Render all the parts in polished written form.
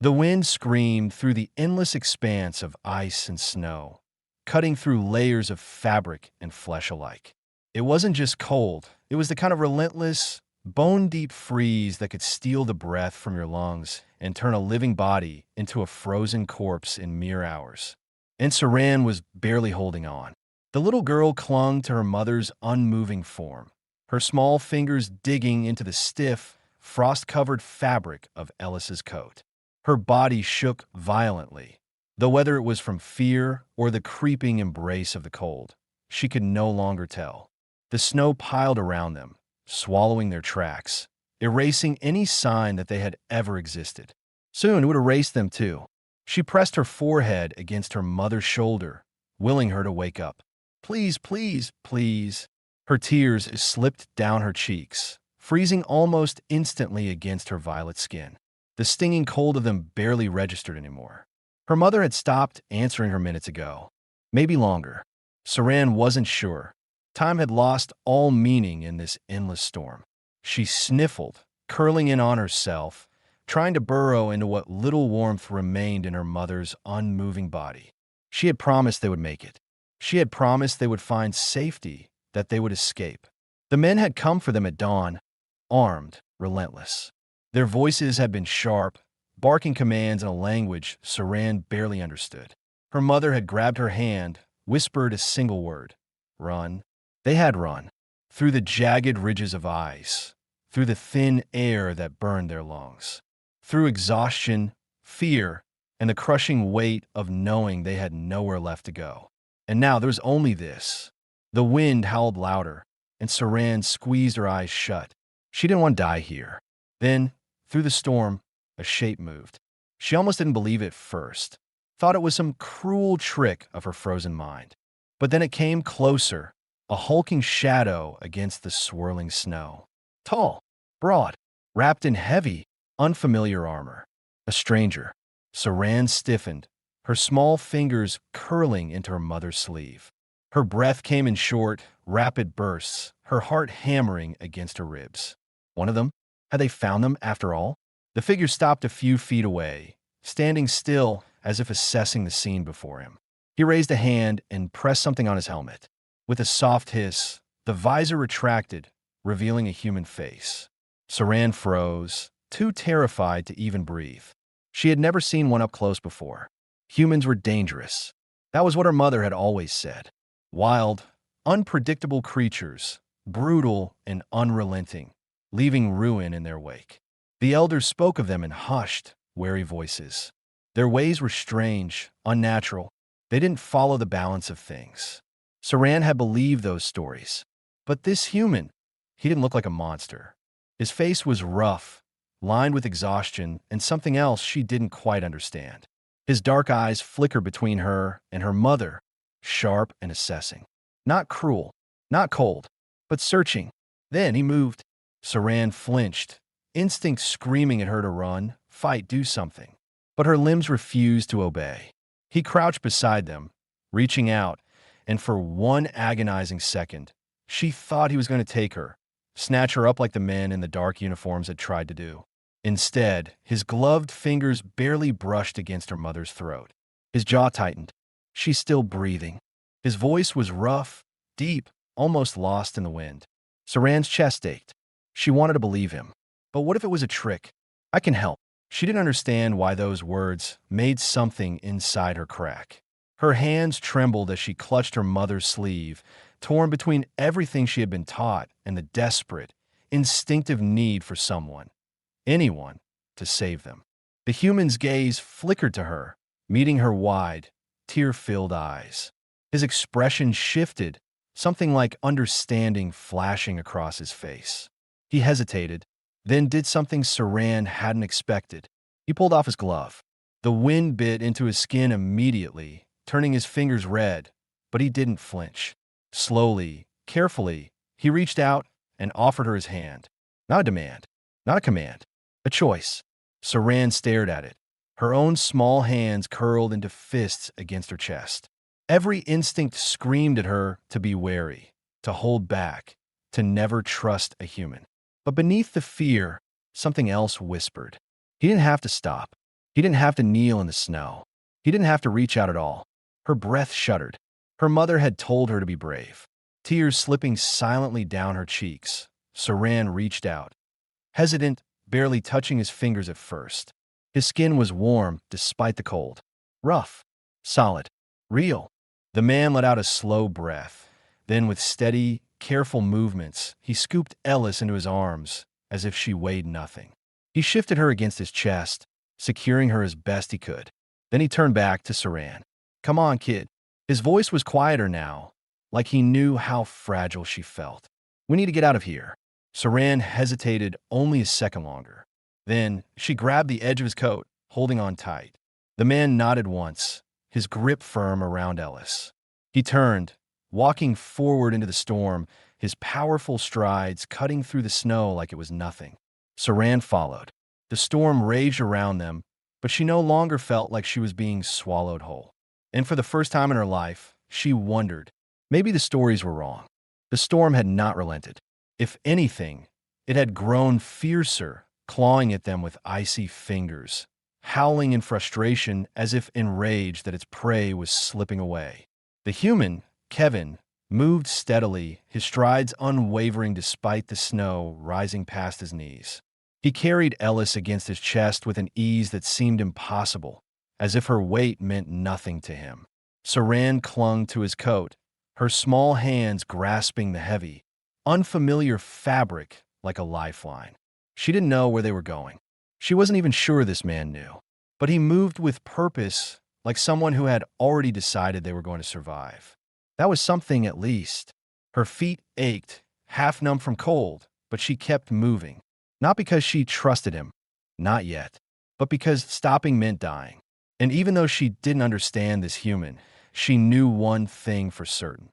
The wind screamed through the endless expanse of ice and snow, cutting through layers of fabric and flesh alike. It wasn't just cold, it was the kind of relentless, bone-deep freeze that could steal the breath from your lungs and turn a living body into a frozen corpse in mere hours. And Saran was barely holding on. The little girl clung to her mother's unmoving form, her small fingers digging into the stiff, frost-covered fabric of Ellis's coat. Her body shook violently, though whether it was from fear or the creeping embrace of the cold, she could no longer tell. The snow piled around them, swallowing their tracks, erasing any sign that they had ever existed. Soon it would erase them too. She pressed her forehead against her mother's shoulder, willing her to wake up. Please, please, please. Her tears slipped down her cheeks, freezing almost instantly against her violet skin. The stinging cold of them barely registered anymore. Her mother had stopped answering her minutes ago. Maybe longer. Saran wasn't sure. Time had lost all meaning in this endless storm. She sniffled, curling in on herself, trying to burrow into what little warmth remained in her mother's unmoving body. She had promised they would make it. She had promised they would find safety, that they would escape. The men had come for them at dawn, armed, relentless. Their voices had been sharp, barking commands in a language Saran barely understood. Her mother had grabbed her hand, whispered a single word. Run. They had run. Through the jagged ridges of ice, through the thin air that burned their lungs, through exhaustion, fear, and the crushing weight of knowing they had nowhere left to go. And now there was only this. The wind howled louder, and Saran squeezed her eyes shut. She didn't want to die here. Then, through the storm, a shape moved. She almost didn't believe it first, thought it was some cruel trick of her frozen mind. But then it came closer, a hulking shadow against the swirling snow. Tall, broad, wrapped in heavy, unfamiliar armor. A stranger. Saran stiffened, her small fingers curling into her mother's sleeve. Her breath came in short, rapid bursts, her heart hammering against her ribs. One of them? Had they found them after all? The figure stopped a few feet away, standing still as if assessing the scene before him. He raised a hand and pressed something on his helmet. With a soft hiss, the visor retracted, revealing a human face. Saran froze, too terrified to even breathe. She had never seen one up close before. Humans were dangerous. That was what her mother had always said. Wild, unpredictable creatures, brutal and unrelenting, leaving ruin in their wake. The elders spoke of them in hushed, wary voices. Their ways were strange, unnatural. They didn't follow the balance of things. Saran had believed those stories. But this human, he didn't look like a monster. His face was rough, lined with exhaustion and something else she didn't quite understand. His dark eyes flickered between her and her mother, sharp and assessing. Not cruel, not cold, but searching. Then he moved. Saran flinched, instinct screaming at her to run, fight, do something. But her limbs refused to obey. He crouched beside them, reaching out, and for one agonizing second, she thought he was going to take her, snatch her up like the men in the dark uniforms had tried to do. Instead, his gloved fingers barely brushed against her mother's throat. His jaw tightened. She's still breathing. His voice was rough, deep, almost lost in the wind. Saran's chest ached. She wanted to believe him. But what if it was a trick? I can help. She didn't understand why those words made something inside her crack. Her hands trembled as she clutched her mother's sleeve, torn between everything she had been taught and the desperate, instinctive need for someone, anyone, to save them. The human's gaze flickered to her, meeting her wide, tear-filled eyes. His expression shifted, something like understanding flashing across his face. He hesitated, then did something Saran hadn't expected. He pulled off his glove. The wind bit into his skin immediately, turning his fingers red, but he didn't flinch. Slowly, carefully, he reached out and offered her his hand. Not a demand, not a command, a choice. Saran stared at it, her own small hands curled into fists against her chest. Every instinct screamed at her to be wary, to hold back, to never trust a human. But beneath the fear, something else whispered. He didn't have to stop. He didn't have to kneel in the snow. He didn't have to reach out at all. Her breath shuddered. Her mother had told her to be brave. Tears slipping silently down her cheeks, Saran reached out. Hesitant, barely touching his fingers at first. His skin was warm despite the cold. Rough, solid, real. The man let out a slow breath. Then, with steady, careful movements, he scooped Ellis into his arms as if she weighed nothing. He shifted her against his chest, securing her as best he could. Then he turned back to Saran. "Come on, kid." His voice was quieter now, like he knew how fragile she felt. "We need to get out of here." Saran hesitated only a second longer. Then she grabbed the edge of his coat, holding on tight. The man nodded once, his grip firm around Ellis. He turned, walking forward into the storm, his powerful strides cutting through the snow like it was nothing. Saran followed. The storm raged around them, but she no longer felt like she was being swallowed whole. And for the first time in her life, she wondered, maybe the stories were wrong. The storm had not relented. If anything, it had grown fiercer, clawing at them with icy fingers, howling in frustration as if enraged that its prey was slipping away. The human, Kevin, moved steadily, his strides unwavering despite the snow rising past his knees. He carried Ellis against his chest with an ease that seemed impossible, as if her weight meant nothing to him. Saran clung to his coat, her small hands grasping the heavy, unfamiliar fabric like a lifeline. She didn't know where they were going. She wasn't even sure this man knew. But he moved with purpose, like someone who had already decided they were going to survive. That was something, at least. Her feet ached, half numb from cold, but she kept moving. Not because she trusted him, not yet, but because stopping meant dying. And even though she didn't understand this human, she knew one thing for certain.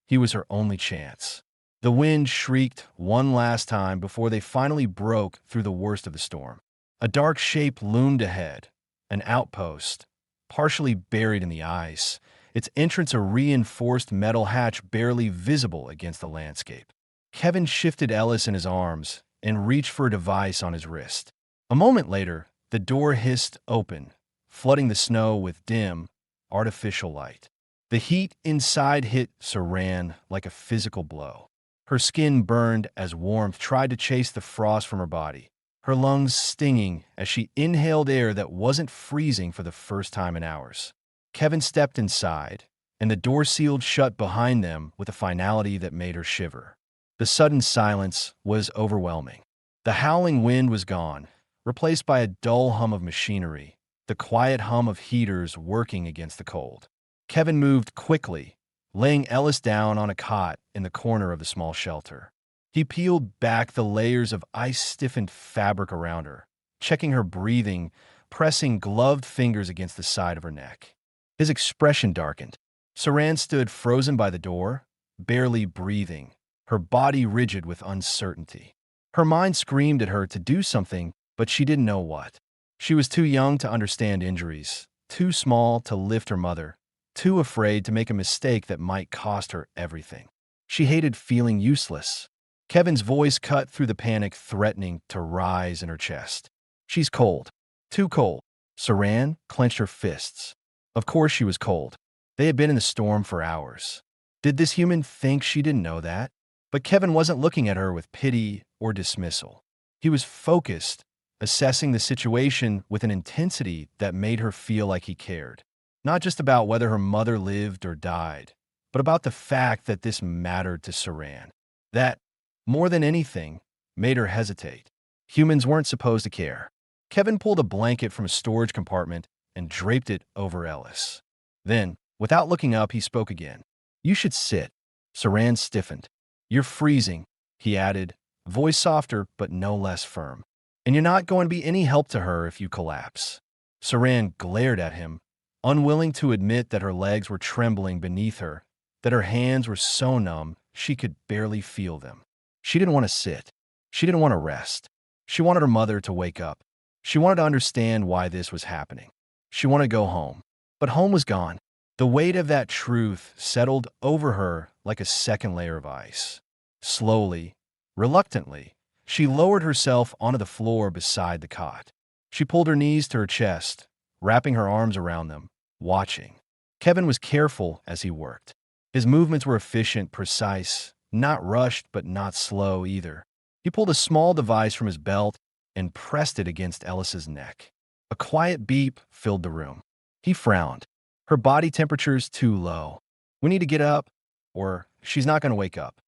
He was her only chance. The wind shrieked one last time before they finally broke through the worst of the storm. A dark shape loomed ahead, an outpost, partially buried in the ice, its entrance a reinforced metal hatch barely visible against the landscape. Kevin shifted Ellis in his arms and reached for a device on his wrist. A moment later, the door hissed open, flooding the snow with dim, artificial light. The heat inside hit Saran like a physical blow. Her skin burned as warmth tried to chase the frost from her body, her lungs stinging as she inhaled air that wasn't freezing for the first time in hours. Kevin stepped inside, and the door sealed shut behind them with a finality that made her shiver. The sudden silence was overwhelming. The howling wind was gone, replaced by a dull hum of machinery, the quiet hum of heaters working against the cold. Kevin moved quickly, laying Ellis down on a cot in the corner of the small shelter. He peeled back the layers of ice-stiffened fabric around her, checking her breathing, pressing gloved fingers against the side of her neck. His expression darkened. Saran stood frozen by the door, barely breathing, her body rigid with uncertainty. Her mind screamed at her to do something, but she didn't know what. She was too young to understand injuries, too small to lift her mother, too afraid to make a mistake that might cost her everything. She hated feeling useless. Kevin's voice cut through the panic, threatening to rise in her chest. "She's cold. Too cold." Saran clenched her fists. Of course she was cold. They had been in the storm for hours. Did this human think she didn't know that? But Kevin wasn't looking at her with pity or dismissal. He was focused, assessing the situation with an intensity that made her feel like he cared. Not just about whether her mother lived or died, but about the fact that this mattered to Saran. That, more than anything, made her hesitate. Humans weren't supposed to care. Kevin pulled a blanket from a storage compartment and draped it over Ellis. Then, without looking up, he spoke again. "You should sit." Saran stiffened. "You're freezing," he added, voice softer but no less firm. "And you're not going to be any help to her if you collapse." Saran glared at him, unwilling to admit that her legs were trembling beneath her, that her hands were so numb she could barely feel them. She didn't want to sit. She didn't want to rest. She wanted her mother to wake up. She wanted to understand why this was happening. She wanted to go home. But home was gone. The weight of that truth settled over her like a second layer of ice. Slowly, reluctantly, she lowered herself onto the floor beside the cot. She pulled her knees to her chest, wrapping her arms around them, watching. Kevin was careful as he worked. His movements were efficient, precise, not rushed but not slow either. He pulled a small device from his belt and pressed it against Ellis's neck. A quiet beep filled the room. He frowned. Her body temperature's too low. We need to get up, or she's not going to wake up.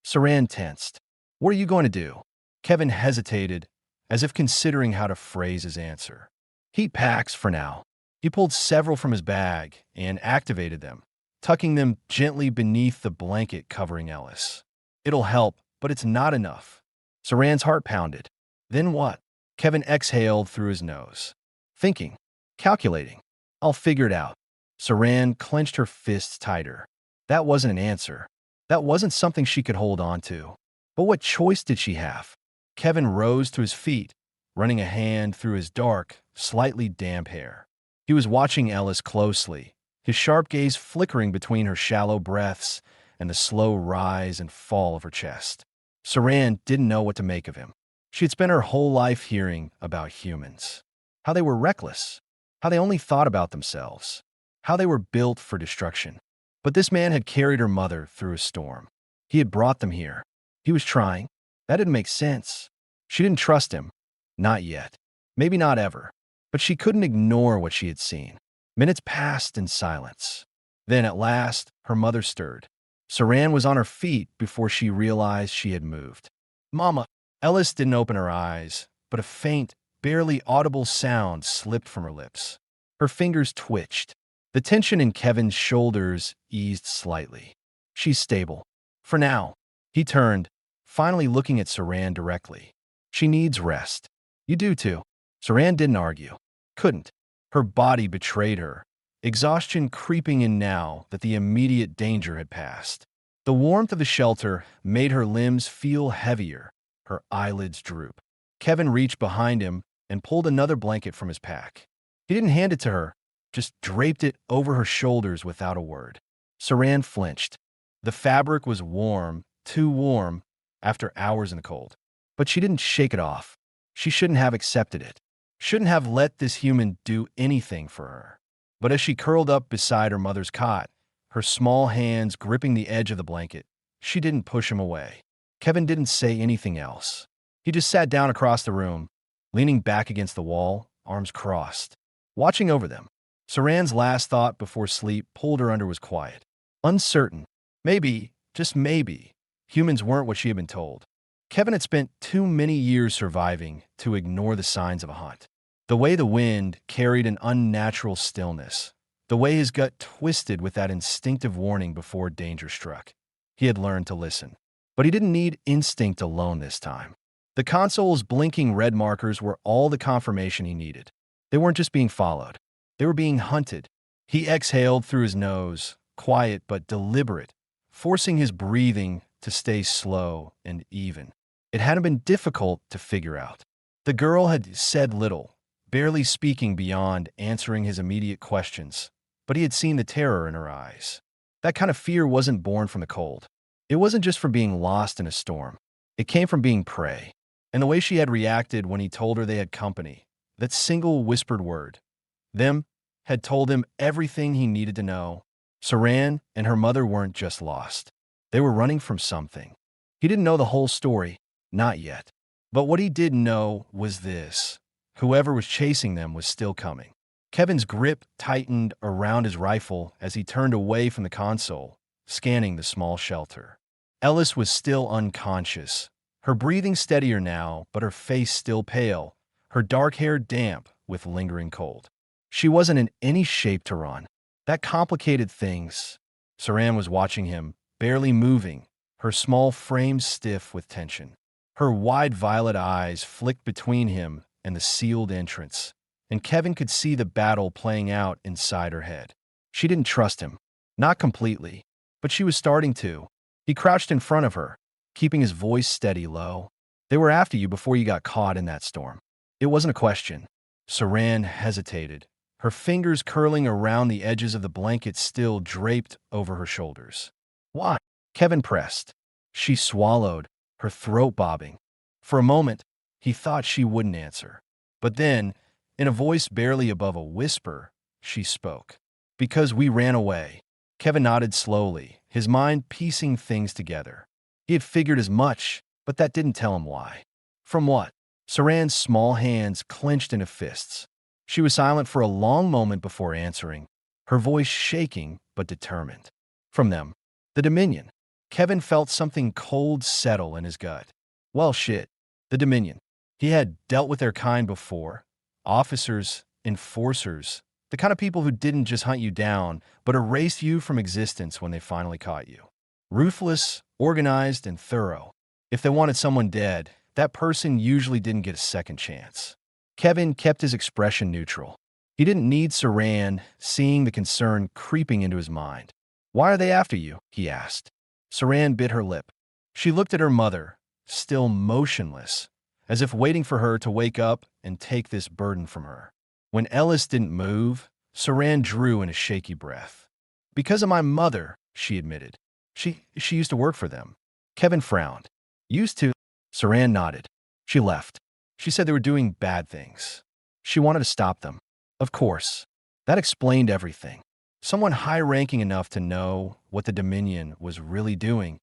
Saran tensed. What are you going to do? Kevin hesitated, as if considering how to phrase his answer. Heat packs for now. He pulled several from his bag and activated them, tucking them gently beneath the blanket covering Ellis. It'll help, but it's not enough. Saran's heart pounded. Then what? Kevin exhaled through his nose. Thinking. Calculating. I'll figure it out. Saran clenched her fists tighter. That wasn't an answer. That wasn't something she could hold on to. But what choice did she have? Kevin rose to his feet, running a hand through his dark, slightly damp hair. He was watching Ellis closely, his sharp gaze flickering between her shallow breaths and the slow rise and fall of her chest. Saran didn't know what to make of him. She had spent her whole life hearing about humans, how they were reckless, how they only thought about themselves, how they were built for destruction. But this man had carried her mother through a storm. He had brought them here. He was trying. That didn't make sense. She didn't trust him. Not yet. Maybe not ever. But she couldn't ignore what she had seen. Minutes passed in silence. Then, at last, her mother stirred. Saran was on her feet before she realized she had moved. Mama! Ellis didn't open her eyes, but a faint, barely audible sound slipped from her lips. Her fingers twitched. The tension in Kevin's shoulders eased slightly. She's stable. For now. He turned, finally looking at Saran directly. She needs rest. You do too. Saran didn't argue. Couldn't. Her body betrayed her, exhaustion creeping in now that the immediate danger had passed. The warmth of the shelter made her limbs feel heavier, her eyelids droop. Kevin reached behind him and pulled another blanket from his pack. He didn't hand it to her, just draped it over her shoulders without a word. Saran flinched. The fabric was warm, too warm, after hours in the cold. But she didn't shake it off. She shouldn't have accepted it. Shouldn't have let this human do anything for her. But as she curled up beside her mother's cot, her small hands gripping the edge of the blanket, she didn't push him away. Kevin didn't say anything else. He just sat down across the room, leaning back against the wall, arms crossed, watching over them. Saran's last thought before sleep pulled her under was quiet. Uncertain. Maybe, just maybe, humans weren't what she had been told. Kevin had spent too many years surviving to ignore the signs of a hunt. The way the wind carried an unnatural stillness, the way his gut twisted with that instinctive warning before danger struck. He had learned to listen. But he didn't need instinct alone this time. The console's blinking red markers were all the confirmation he needed. They weren't just being followed. They were being hunted. He exhaled through his nose, quiet but deliberate, forcing his breathing to stay slow and even. It hadn't been difficult to figure out. The girl had said little, barely speaking beyond answering his immediate questions, but he had seen the terror in her eyes. That kind of fear wasn't born from the cold. It wasn't just from being lost in a storm. It came from being prey. And the way she had reacted when he told her they had company, that single whispered word, them, had told him everything he needed to know. Saran and her mother weren't just lost. They were running from something. He didn't know the whole story, not yet. But what he did know was this. Whoever was chasing them was still coming. Kevin's grip tightened around his rifle as he turned away from the console, scanning the small shelter. Ellis was still unconscious, her breathing steadier now, but her face still pale, her dark hair damp with lingering cold. She wasn't in any shape to run. That complicated things. Saran was watching him, barely moving, her small frame stiff with tension. Her wide violet eyes flicked between him and the sealed entrance, and Kevin could see the battle playing out inside her head. She didn't trust him. Not completely, but she was starting to. He crouched in front of her, keeping his voice steady low. They were after you before you got caught in that storm. It wasn't a question. Saran hesitated, her fingers curling around the edges of the blanket still draped over her shoulders. Why? Kevin pressed. She swallowed, her throat bobbing. For a moment, he thought she wouldn't answer. But then, In a voice barely above a whisper, she spoke. Because we ran away. Kevin nodded slowly, his mind piecing things together. He had figured as much, but that didn't tell him why. From what? Saran's small hands clenched into fists. She was silent for a long moment before answering, her voice shaking but determined. From them. The Dominion. Kevin felt something cold settle in his gut. Well, shit. The Dominion. He had dealt with their kind before. Officers, enforcers, the kind of people who didn't just hunt you down, but erased you from existence when they finally caught you. Ruthless, organized, and thorough. If they wanted someone dead, that person usually didn't get a second chance. Kevin kept his expression neutral. He didn't need Saran seeing the concern creeping into his mind. Why are they after you? He asked. Saran bit her lip. She looked at her mother, still motionless, as if waiting for her to wake up and take this burden from her. When Ellis didn't move, Saran drew in a shaky breath. Because of my mother, she admitted. She used to work for them. Kevin frowned. Used to? Saran nodded. She left. She said they were doing bad things. She wanted to stop them. Of course. That explained everything. Someone high-ranking enough to know what the Dominion was really doing,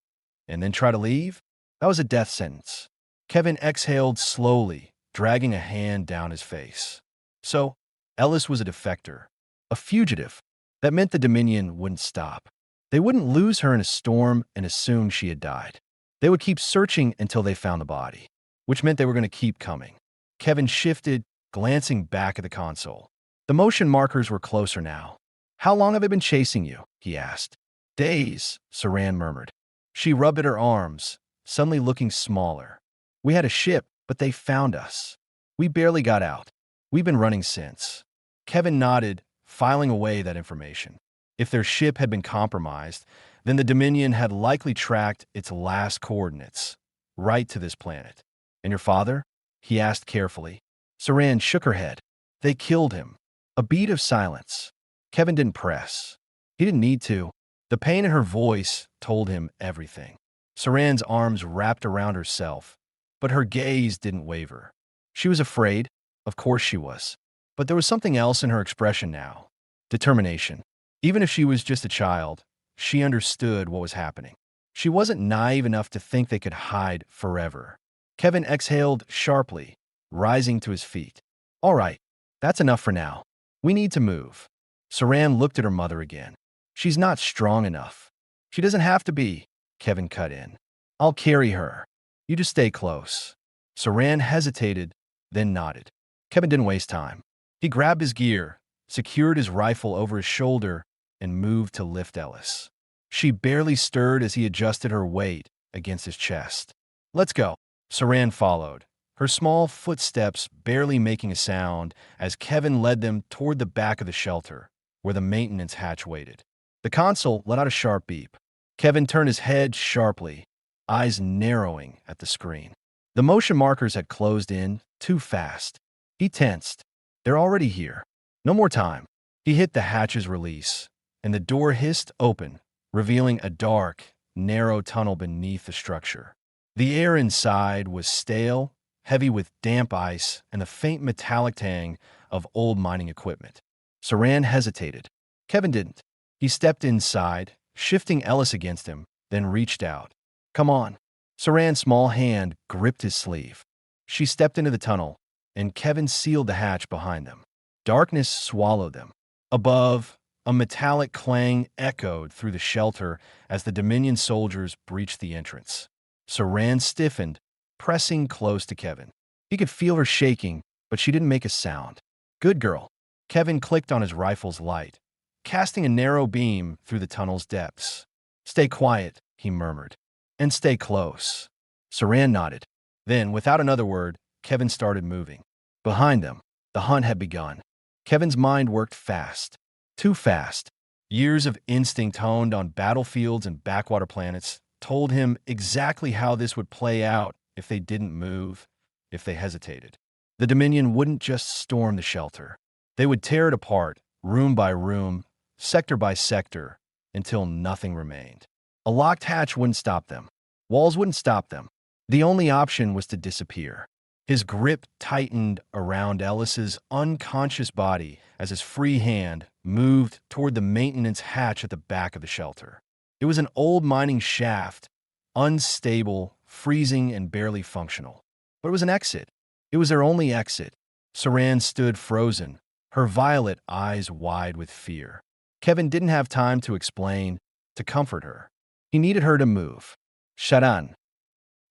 and then try to leave? That was a death sentence. Kevin exhaled slowly, dragging a hand down his face. So, Ellis was a defector, a fugitive. That meant the Dominion wouldn't stop. They wouldn't lose her in a storm and assume she had died. They would keep searching until they found the body, which meant they were going to keep coming. Kevin shifted, glancing back at the console. The motion markers were closer now. How long have I been chasing you? He asked. Days, Saran murmured. She rubbed at her arms, suddenly looking smaller. We had a ship, but they found us. We barely got out. We've been running since. Kevin nodded, filing away that information. If their ship had been compromised, then the Dominion had likely tracked its last coordinates, right to this planet. And your father? He asked carefully. Saran shook her head. They killed him. A beat of silence. Kevin didn't press. He didn't need to. The pain in her voice told him everything. Saran's arms wrapped around herself, but her gaze didn't waver. She was afraid. Of course she was. But there was something else in her expression now. Determination. Even if she was just a child, she understood what was happening. She wasn't naive enough to think they could hide forever. Kevin exhaled sharply, rising to his feet. All right, that's enough for now. We need to move. Saran looked at her mother again. She's not strong enough. She doesn't have to be, Kevin cut in. I'll carry her. You just stay close. Saran hesitated, then nodded. Kevin didn't waste time. He grabbed his gear, secured his rifle over his shoulder, and moved to lift Ellis. She barely stirred as he adjusted her weight against his chest. Let's go. Saran followed, her small footsteps barely making a sound as Kevin led them toward the back of the shelter, where the maintenance hatch waited. The console let out a sharp beep. Kevin turned his head sharply, eyes narrowing at the screen. The motion markers had closed in too fast. He tensed. They're already here. No more time. He hit the hatch's release, and the door hissed open, revealing a dark, narrow tunnel beneath the structure. The air inside was stale, heavy with damp ice and the faint metallic tang of old mining equipment. Saran hesitated. Kevin didn't. He stepped inside, shifting Ellis against him, then reached out. Come on. Saran's small hand gripped his sleeve. She stepped into the tunnel, and Kevin sealed the hatch behind them. Darkness swallowed them. Above, a metallic clang echoed through the shelter as the Dominion soldiers breached the entrance. Saran stiffened, pressing close to Kevin. He could feel her shaking, but she didn't make a sound. Good girl. Kevin clicked on his rifle's light, casting a narrow beam through the tunnel's depths. Stay quiet, he murmured. And stay close. Saran nodded. Then, without another word, Kevin started moving. Behind them, the hunt had begun. Kevin's mind worked fast. Too fast. Years of instinct honed on battlefields and backwater planets told him exactly how this would play out if they didn't move, if they hesitated. The Dominion wouldn't just storm the shelter. They would tear it apart, room by room, sector by sector, until nothing remained. A locked hatch wouldn't stop them. Walls wouldn't stop them. The only option was to disappear. His grip tightened around Ellis's unconscious body as his free hand moved toward the maintenance hatch at the back of the shelter. It was an old mining shaft, unstable, freezing, and barely functional. But it was an exit. It was their only exit. Saran stood frozen, her violet eyes wide with fear. Kevin didn't have time to explain, to comfort her. He needed her to move. Sharan.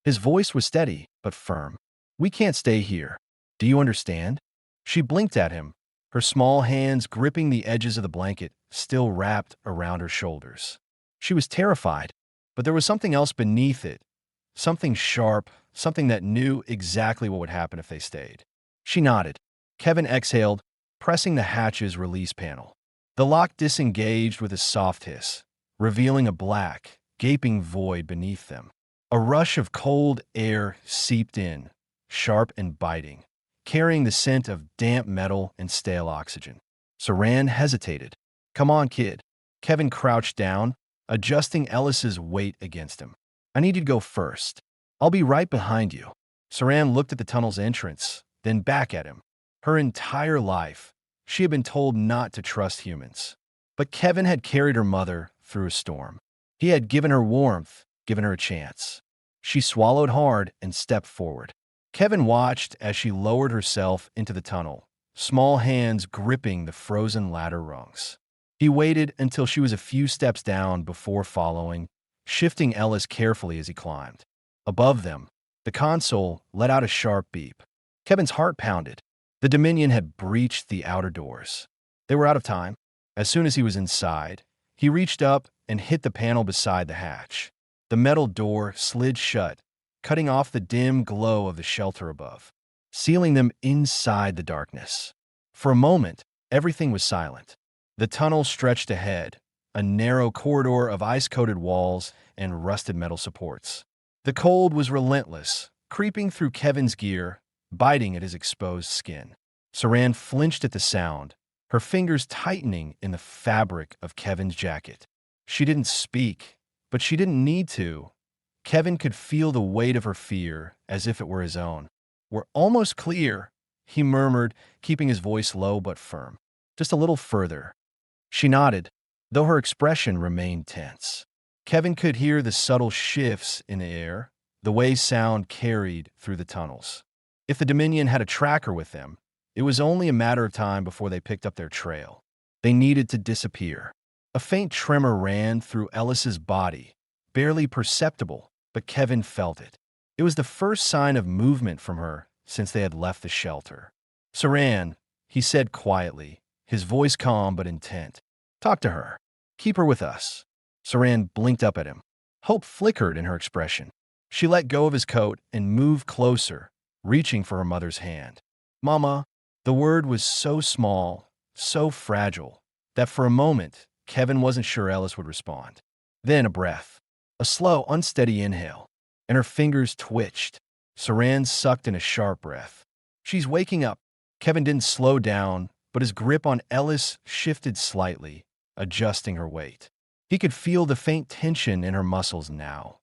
His voice was steady, but firm. We can't stay here. Do you understand? She blinked at him, her small hands gripping the edges of the blanket, still wrapped around her shoulders. She was terrified, but there was something else beneath it. Something sharp, something that knew exactly what would happen if they stayed. She nodded. Kevin exhaled, pressing the hatch's release panel. The lock disengaged with a soft hiss, revealing a black, gaping void beneath them. A rush of cold air seeped in, sharp and biting, carrying the scent of damp metal and stale oxygen. Saran hesitated. Come on, kid. Kevin crouched down, adjusting Ellis's weight against him. I need you to go first. I'll be right behind you. Saran looked at the tunnel's entrance, then back at him. Her entire life, she had been told not to trust humans. But Kevin had carried her mother through a storm. He had given her warmth, given her a chance. She swallowed hard and stepped forward. Kevin watched as she lowered herself into the tunnel, small hands gripping the frozen ladder rungs. He waited until she was a few steps down before following, shifting Ellis carefully as he climbed. Above them, the console let out a sharp beep. Kevin's heart pounded. The Dominion had breached the outer doors. They were out of time. As soon as he was inside, he reached up and hit the panel beside the hatch. The metal door slid shut, cutting off the dim glow of the shelter above, sealing them inside the darkness. For a moment, everything was silent. The tunnel stretched ahead, a narrow corridor of ice-coated walls and rusted metal supports. The cold was relentless, creeping through Kevin's gear, biting at his exposed skin. Saran flinched at the sound, her fingers tightening in the fabric of Kevin's jacket. She didn't speak, but she didn't need to. Kevin could feel the weight of her fear as if it were his own. We're almost clear, he murmured, keeping his voice low but firm. Just a little further. She nodded, though her expression remained tense. Kevin could hear the subtle shifts in the air, the way sound carried through the tunnels. If the Dominion had a tracker with them, it was only a matter of time before they picked up their trail. They needed to disappear. A faint tremor ran through Ellis's body, barely perceptible, but Kevin felt it. It was the first sign of movement from her since they had left the shelter. Saran, he said quietly, his voice calm but intent. Talk to her. Keep her with us. Saran blinked up at him. Hope flickered in her expression. She let go of his coat and moved closer, reaching for her mother's hand. Mama, the word was so small, so fragile, that for a moment, Kevin wasn't sure Ellis would respond. Then a breath, a slow, unsteady inhale, and her fingers twitched. Saran sucked in a sharp breath. She's waking up. Kevin didn't slow down, but his grip on Ellis shifted slightly, adjusting her weight. He could feel the faint tension in her muscles now,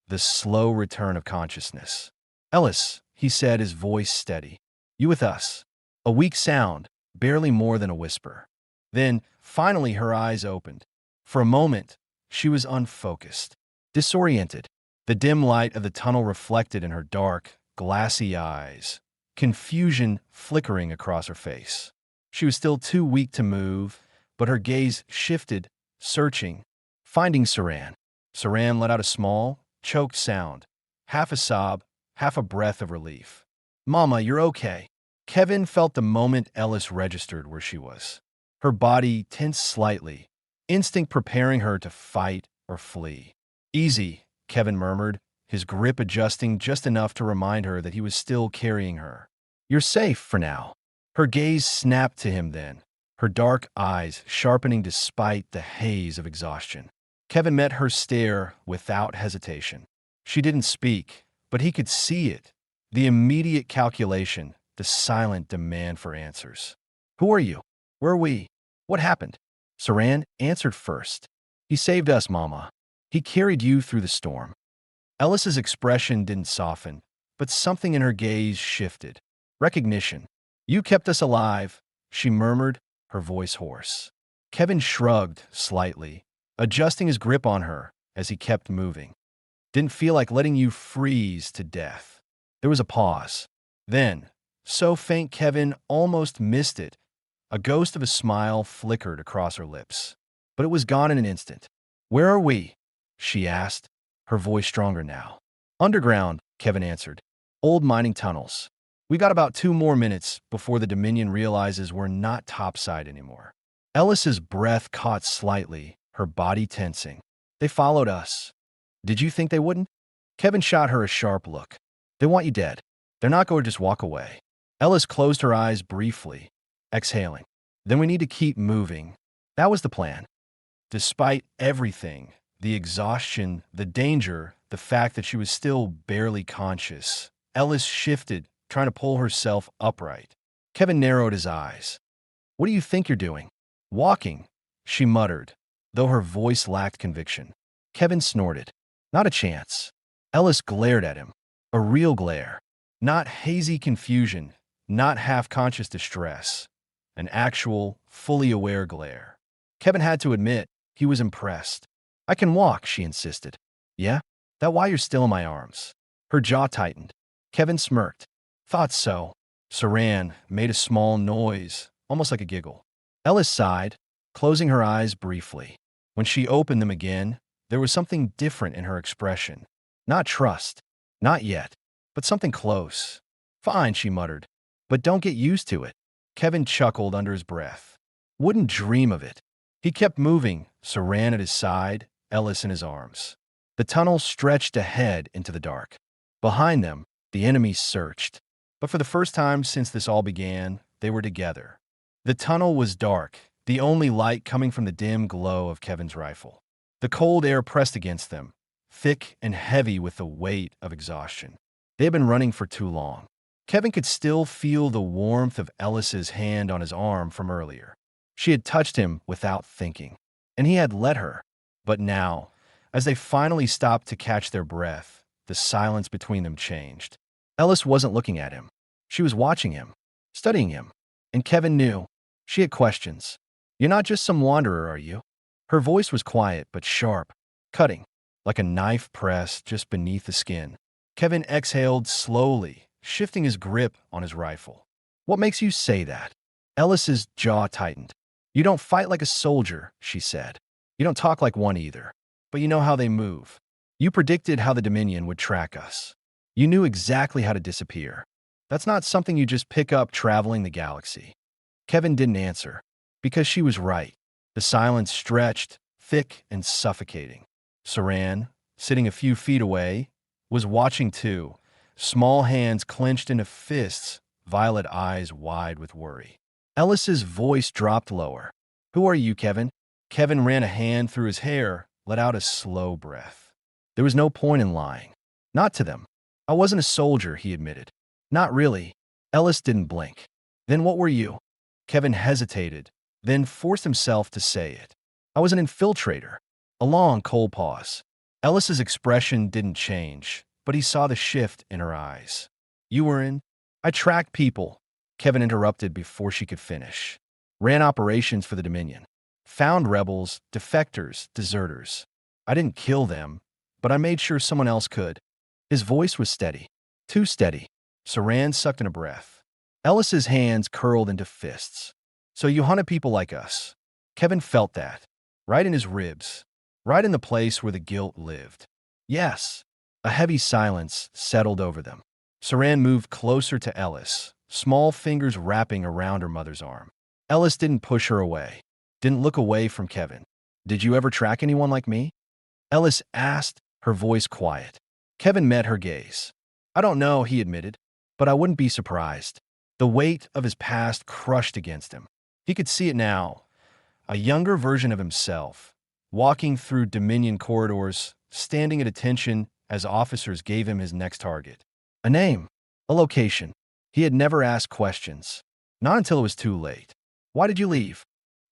the slow return of consciousness. Ellis, he said, his voice steady. You with us. A weak sound, barely more than a whisper. Then, finally, her eyes opened. For a moment, she was unfocused, disoriented. The dim light of the tunnel reflected in her dark, glassy eyes, confusion flickering across her face. She was still too weak to move, but her gaze shifted, searching, finding Saran. Saran let out a small, choked sound, half a sob, half a breath of relief. Mama, you're okay. Kevin felt the moment Ellis registered where she was. Her body tensed slightly, instinct preparing her to fight or flee. Easy, Kevin murmured, his grip adjusting just enough to remind her that he was still carrying her. You're safe for now. Her gaze snapped to him then, her dark eyes sharpening despite the haze of exhaustion. Kevin met her stare without hesitation. She didn't speak, but he could see it, the immediate calculation, the silent demand for answers. Who are you? Where are we? What happened? Saran answered first. He saved us, Mama. He carried you through the storm. Ellis's expression didn't soften, but something in her gaze shifted. Recognition. "You kept us alive," she murmured, her voice hoarse. Kevin shrugged slightly, adjusting his grip on her as he kept moving. "Didn't feel like letting you freeze to death." There was a pause. Then, so faint Kevin almost missed it, a ghost of a smile flickered across her lips. But it was gone in an instant. "Where are we?" she asked, her voice stronger now. "Underground," Kevin answered. "Old mining tunnels. We got about 2 more minutes before the Dominion realizes we're not topside anymore." Ellis's breath caught slightly, her body tensing. "They followed us. Did you think they wouldn't?" Kevin shot her a sharp look. "They want you dead. They're not going to just walk away." Ellis closed her eyes briefly, exhaling. "Then we need to keep moving." That was the plan. Despite everything, the exhaustion, the danger, the fact that she was still barely conscious, Ellis shifted, trying to pull herself upright. Kevin narrowed his eyes. "What do you think you're doing?" "Walking," she muttered, though her voice lacked conviction. Kevin snorted. "Not a chance." Ellis glared at him. A real glare. Not hazy confusion, not half-conscious distress. An actual, fully aware glare. Kevin had to admit he was impressed. "I can walk," she insisted. "Yeah? That why you're still in my arms?" Her jaw tightened. Kevin smirked. "Thought so." Saran made a small noise, almost like a giggle. Ellis sighed, closing her eyes briefly. When she opened them again, there was something different in her expression. Not trust. Not yet. But something close. "Fine," she muttered. "But don't get used to it." Kevin chuckled under his breath. "Wouldn't dream of it." He kept moving, Saran at his side, Ellis in his arms. The tunnel stretched ahead into the dark. Behind them, the enemy searched. But for the first time since this all began, they were together. The tunnel was dark, the only light coming from the dim glow of Kevin's rifle. The cold air pressed against them, thick and heavy with the weight of exhaustion. They had been running for too long. Kevin could still feel the warmth of Ellis's hand on his arm from earlier. She had touched him without thinking, and he had let her. But now, as they finally stopped to catch their breath, the silence between them changed. Ellis wasn't looking at him. She was watching him, studying him. And Kevin knew. She had questions. "You're not just some wanderer, are you?" Her voice was quiet but sharp, cutting, like a knife pressed just beneath the skin. Kevin exhaled slowly, shifting his grip on his rifle. "What makes you say that?" Ellis's jaw tightened. "You don't fight like a soldier," she said. "You don't talk like one either. But you know how they move. You predicted how the Dominion would track us. You knew exactly how to disappear. That's not something you just pick up traveling the galaxy." Kevin didn't answer, because she was right. The silence stretched, thick and suffocating. Saran, sitting a few feet away, was watching too, small hands clenched into fists, violet eyes wide with worry. Ellis's voice dropped lower. "Who are you, Kevin?" Kevin ran a hand through his hair, let out a slow breath. There was no point in lying. Not to them. "I wasn't a soldier," he admitted. "Not really." Ellis didn't blink. "Then what were you?" Kevin hesitated, then forced himself to say it. "I was an infiltrator." A long, cold pause. Ellis's expression didn't change, but he saw the shift in her eyes. "You were in?" "I tracked people," Kevin interrupted before she could finish. "Ran operations for the Dominion. Found rebels, defectors, deserters. I didn't kill them, but I made sure someone else could." His voice was steady. Too steady. Saran sucked in a breath. Ellis's hands curled into fists. "So you hunted people like us." Kevin felt that. Right in his ribs. Right in the place where the guilt lived. "Yes." A heavy silence settled over them. Saran moved closer to Ellis, small fingers wrapping around her mother's arm. Ellis didn't push her away. Didn't look away from Kevin. "Did you ever track anyone like me?" Ellis asked, her voice quiet. Kevin met her gaze. "I don't know," he admitted, "but I wouldn't be surprised." The weight of his past crushed against him. He could see it now. A younger version of himself, walking through Dominion corridors, standing at attention as officers gave him his next target. A name, a location. He had never asked questions. Not until it was too late. "Why did you leave?"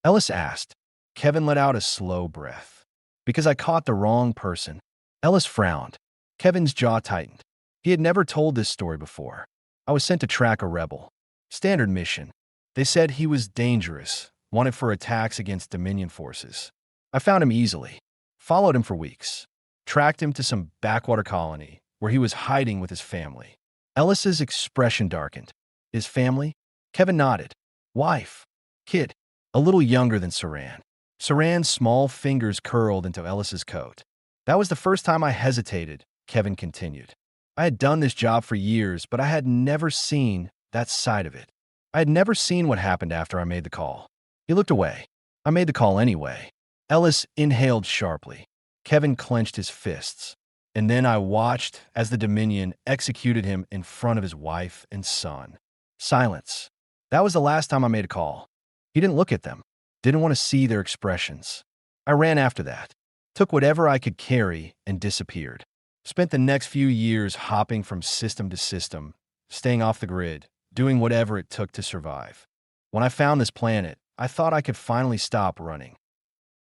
Ellis asked. Kevin let out a slow breath. "Because I caught the wrong person." Ellis frowned. Kevin's jaw tightened. He had never told this story before. I was sent to track a rebel. Standard mission. They said he was dangerous, wanted for attacks against Dominion forces. I found him easily. Followed him for weeks. Tracked him to some backwater colony where he was hiding with his family. Ellis's expression darkened. His family? Kevin nodded. Wife. Kid. A little younger than Saran. Saran's small fingers curled into Ellis's coat. That was the first time I hesitated, Kevin continued. I had done this job for years, but I had never seen that side of it. I had never seen what happened after I made the call. He looked away. I made the call anyway. Ellis inhaled sharply. Kevin clenched his fists. And then I watched as the Dominion executed him in front of his wife and son. Silence. That was the last time I made a call. He didn't look at them. Didn't want to see their expressions. I ran after that. Took whatever I could carry and disappeared. Spent the next few years hopping from system to system, staying off the grid, doing whatever it took to survive. When I found this planet, I thought I could finally stop running.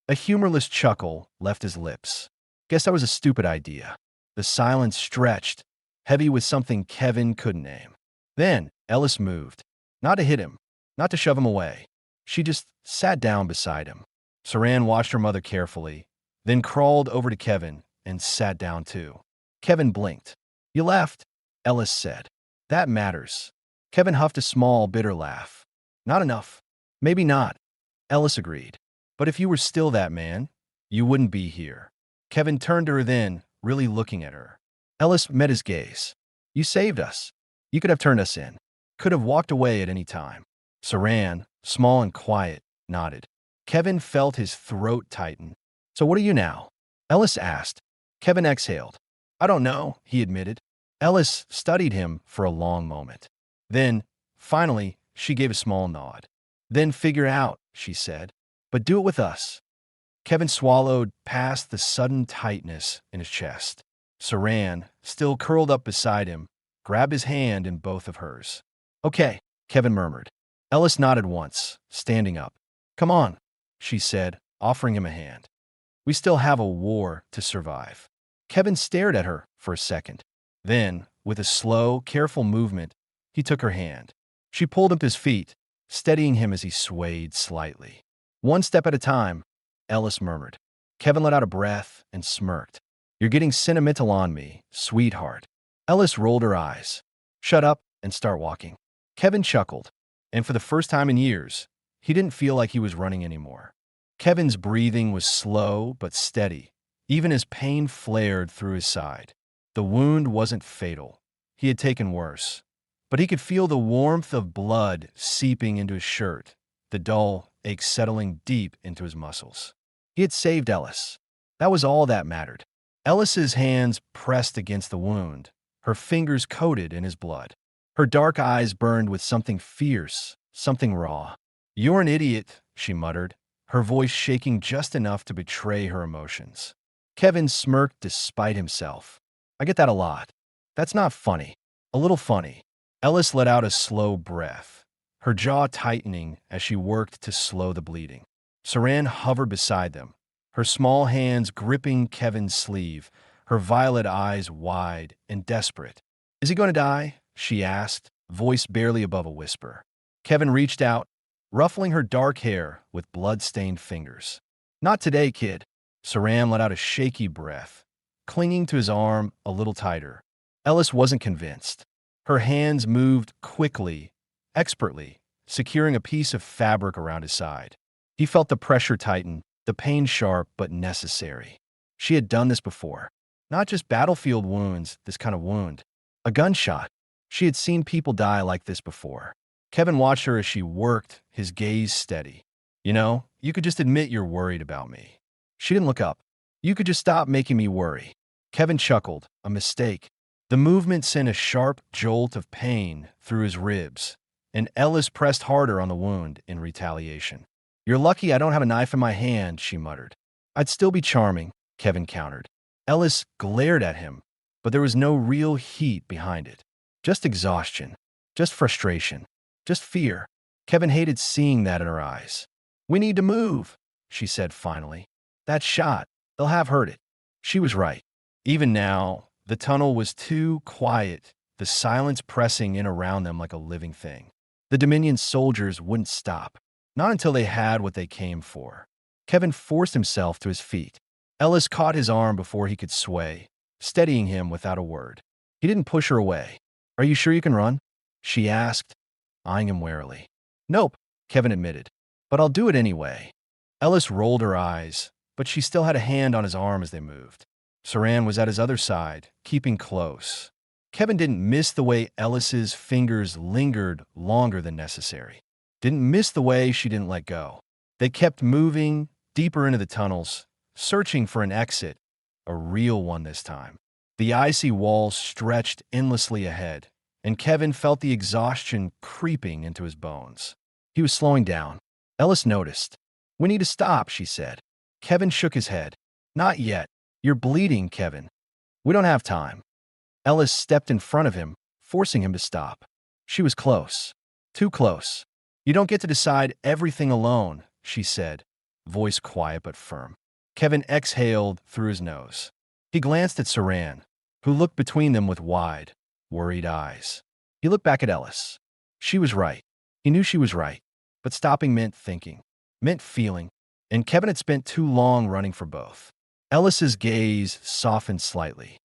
A humorless chuckle left his lips. Guess that was a stupid idea. The silence stretched, heavy with something Kevin couldn't name. Then Ellis moved. Not to hit him, not to shove him away. She just sat down beside him. Saran watched her mother carefully, then crawled over to Kevin and sat down too. Kevin blinked. You left, Ellis said. That matters. Kevin huffed a small, bitter laugh. Not enough. Maybe not. Ellis agreed. But if you were still that man, you wouldn't be here. Kevin turned to her then, really looking at her. Ellis met his gaze. You saved us. You could have turned us in. Could have walked away at any time. Saran, small and quiet, nodded. Kevin felt his throat tighten. So what are you now? Ellis asked. Kevin exhaled. I don't know, he admitted. Ellis studied him for a long moment. Then, finally, she gave a small nod. Then figure out, she said. But do it with us. Kevin swallowed past the sudden tightness in his chest. Saran, still curled up beside him, grabbed his hand in both of hers. Okay, Kevin murmured. Ellis nodded once, standing up. Come on, she said, offering him a hand. We still have a war to survive. Kevin stared at her for a second. Then, with a slow, careful movement, he took her hand. She pulled him to his feet, steadying him as he swayed slightly. One step at a time, Ellis murmured. Kevin let out a breath and smirked. You're getting sentimental on me, sweetheart. Ellis rolled her eyes. Shut up and start walking. Kevin chuckled, and for the first time in years, he didn't feel like he was running anymore. Kevin's breathing was slow but steady, even as pain flared through his side. The wound wasn't fatal. He had taken worse. But he could feel the warmth of blood seeping into his shirt, the dull ache settling deep into his muscles. He had saved Ellis. That was all that mattered. Ellis's hands pressed against the wound, her fingers coated in his blood. Her dark eyes burned with something fierce, something raw. You're an idiot, she muttered, her voice shaking just enough to betray her emotions. Kevin smirked despite himself. I get that a lot. That's not funny. A little funny. Ellis let out a slow breath, her jaw tightening as she worked to slow the bleeding. Saran hovered beside them, her small hands gripping Kevin's sleeve, her violet eyes wide and desperate. Is he going to die? She asked, voice barely above a whisper. Kevin reached out, ruffling her dark hair with blood-stained fingers. Not today, kid. Saran let out a shaky breath, clinging to his arm a little tighter. Ellis wasn't convinced. Her hands moved quickly, expertly, securing a piece of fabric around his side. He felt the pressure tighten, the pain sharp but necessary. She had done this before. Not just battlefield wounds, this kind of wound. A gunshot. She had seen people die like this before. Kevin watched her as she worked, his gaze steady. You know, you could just admit you're worried about me. She didn't look up. You could just stop making me worry. Kevin chuckled. A mistake. The movement sent a sharp jolt of pain through his ribs, and Ellis pressed harder on the wound in retaliation. You're lucky I don't have a knife in my hand, she muttered. I'd still be charming, Kevin countered. Ellis glared at him, but there was no real heat behind it. Just exhaustion, just frustration, just fear. Kevin hated seeing that in her eyes. We need to move, she said finally. That shot, they'll have heard it. She was right. Even now, The tunnel was too quiet, the silence pressing in around them like a living thing. The Dominion soldiers wouldn't stop, not until they had what they came for. Kevin forced himself to his feet. Ellis caught his arm before he could sway, steadying him without a word. He didn't push her away. "Are you sure you can run?" she asked, eyeing him warily. "Nope," Kevin admitted, "but I'll do it anyway." Ellis rolled her eyes, but she still had a hand on his arm as they moved. Saran was at his other side, keeping close. Kevin didn't miss the way Ellis's fingers lingered longer than necessary. Didn't miss the way she didn't let go. They kept moving deeper into the tunnels, searching for an exit, a real one this time. The icy walls stretched endlessly ahead, and Kevin felt the exhaustion creeping into his bones. He was slowing down. Ellis noticed. "We need to stop," she said. Kevin shook his head. "Not yet. You're bleeding, Kevin. We don't have time." Ellis stepped in front of him, forcing him to stop. She was close. Too close. "You don't get to decide everything alone," she said, voice quiet but firm. Kevin exhaled through his nose. He glanced at Saran, who looked between them with wide, worried eyes. He looked back at Ellis. She was right. He knew she was right. But stopping meant thinking, meant feeling, and Kevin had spent too long running for both. Ellis's gaze softened slightly.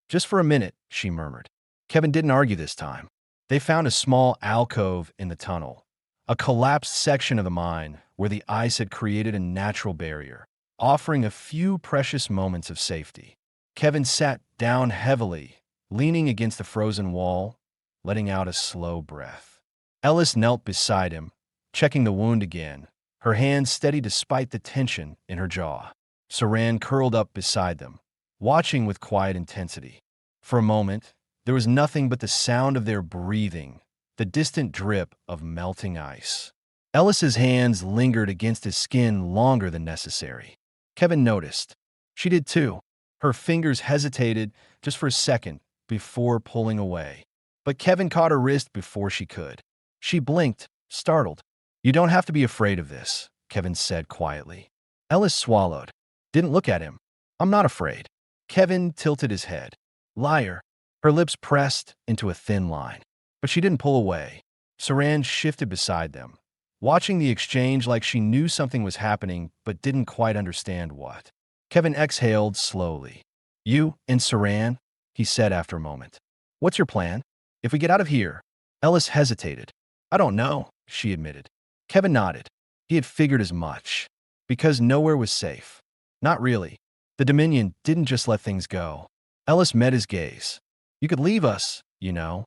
"Just for a minute," she murmured. Kevin didn't argue this time. They found a small alcove in the tunnel, a collapsed section of the mine where the ice had created a natural barrier, offering a few precious moments of safety. Kevin sat down heavily, leaning against the frozen wall, letting out a slow breath. Ellis knelt beside him, checking the wound again, her hands steady despite the tension in her jaw. Saran curled up beside them, watching with quiet intensity. For a moment, there was nothing but the sound of their breathing, the distant drip of melting ice. Ellis's hands lingered against his skin longer than necessary. Kevin noticed. She did too. Her fingers hesitated just for a second before pulling away. But Kevin caught her wrist before she could. She blinked, startled. "You don't have to be afraid of this," Kevin said quietly. Ellis swallowed. Didn't look at him. "I'm not afraid." Kevin tilted his head. "Liar." Her lips pressed into a thin line. But she didn't pull away. Saran shifted beside them, watching the exchange like she knew something was happening but didn't quite understand what. Kevin exhaled slowly. "You and Saran?" he said after a moment. "What's your plan? If we get out of here?" Ellis hesitated. "I don't know," she admitted. Kevin nodded. He had figured as much. Because nowhere was safe. Not really. The Dominion didn't just let things go. Ellis met his gaze. "You could leave us, you know."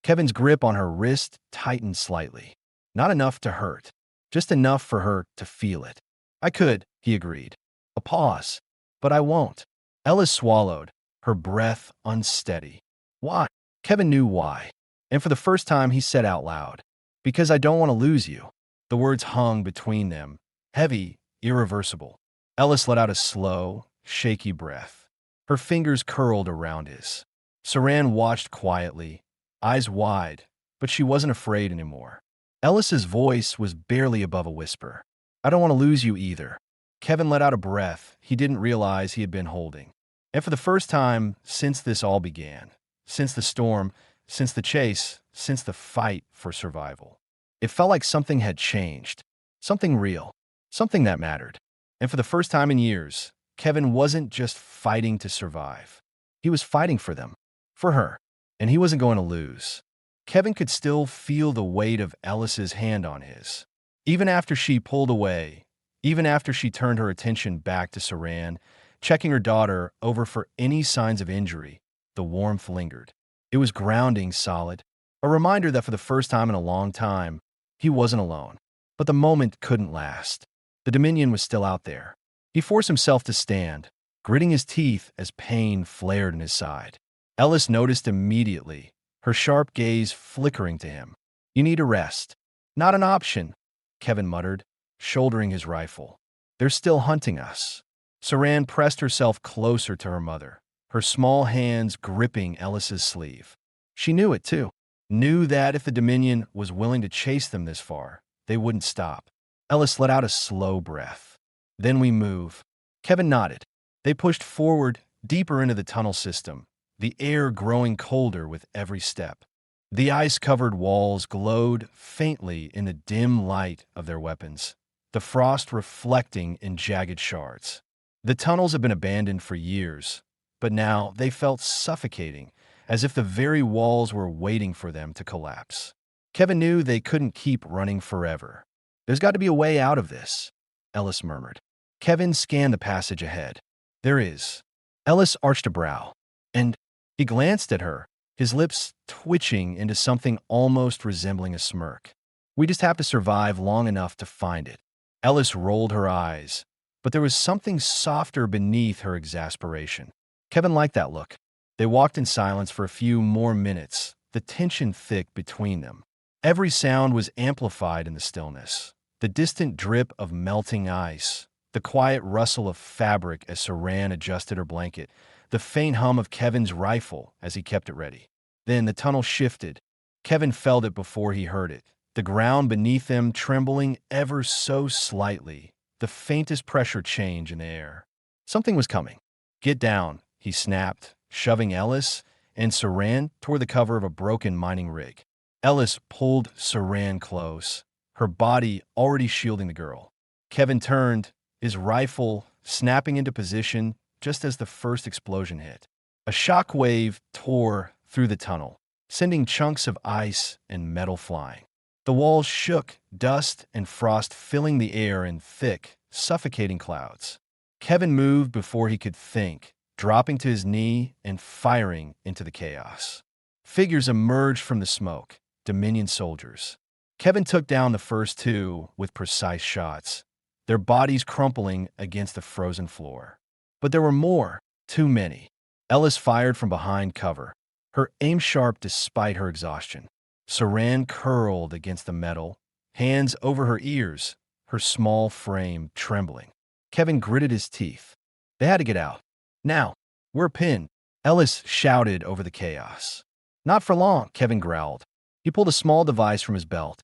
Kevin's grip on her wrist tightened slightly. Not enough to hurt, just enough for her to feel it. "I could," he agreed. A pause. "But I won't." Ellis swallowed, her breath unsteady. "Why?" Kevin knew why. And for the first time he said out loud, "Because I don't want to lose you." The words hung between them, heavy, irreversible. Ellis let out a slow, shaky breath. Her fingers curled around his. Saran watched quietly, eyes wide, but she wasn't afraid anymore. Ellis's voice was barely above a whisper. "I don't want to lose you either." Kevin let out a breath he didn't realize he had been holding. And for the first time since this all began, since the storm, since the chase, since the fight for survival, it felt like something had changed. Something real. Something that mattered. And for the first time in years, Kevin wasn't just fighting to survive. He was fighting for them. For her. And he wasn't going to lose. Kevin could still feel the weight of Ellis's hand on his. Even after she pulled away, even after she turned her attention back to Saran, checking her daughter over for any signs of injury, the warmth lingered. It was grounding, solid. A reminder that for the first time in a long time, he wasn't alone. But the moment couldn't last. The Dominion was still out there. He forced himself to stand, gritting his teeth as pain flared in his side. Ellis noticed immediately, her sharp gaze flickering to him. "You need a rest." "Not an option," Kevin muttered, shouldering his rifle. "They're still hunting us." Saran pressed herself closer to her mother, her small hands gripping Ellis's sleeve. She knew it, too. Knew that if the Dominion was willing to chase them this far, they wouldn't stop. Ellis let out a slow breath. "Then we move." Kevin nodded. They pushed forward, deeper into the tunnel system, the air growing colder with every step. The ice-covered walls glowed faintly in the dim light of their weapons, the frost reflecting in jagged shards. The tunnels had been abandoned for years, but now they felt suffocating, as if the very walls were waiting for them to collapse. Kevin knew they couldn't keep running forever. "There's got to be a way out of this," Ellis murmured. Kevin scanned the passage ahead. "There is." Ellis arched a brow, and he glanced at her, his lips twitching into something almost resembling a smirk. "We just have to survive long enough to find it." Ellis rolled her eyes, but there was something softer beneath her exasperation. Kevin liked that look. They walked in silence for a few more minutes, the tension thick between them. Every sound was amplified in the stillness. The distant drip of melting ice, the quiet rustle of fabric as Saran adjusted her blanket, the faint hum of Kevin's rifle as he kept it ready. Then the tunnel shifted. Kevin felt it before he heard it, the ground beneath them trembling ever so slightly, the faintest pressure change in the air. Something was coming. "Get down," he snapped, shoving Ellis and Saran toward the cover of a broken mining rig. Ellis pulled Saran close, her body already shielding the girl. Kevin turned, his rifle snapping into position just as the first explosion hit. A shock wave tore through the tunnel, sending chunks of ice and metal flying. The walls shook, dust and frost filling the air in thick, suffocating clouds. Kevin moved before he could think, dropping to his knee and firing into the chaos. Figures emerged from the smoke, Dominion soldiers. Kevin took down the first two with precise shots, their bodies crumpling against the frozen floor. But there were more, too many. Ellis fired from behind cover, her aim sharp despite her exhaustion. Saran curled against the metal, hands over her ears, her small frame trembling. Kevin gritted his teeth. They had to get out. "Now, we're pinned," Ellis shouted over the chaos. "Not for long," Kevin growled. He pulled a small device from his belt.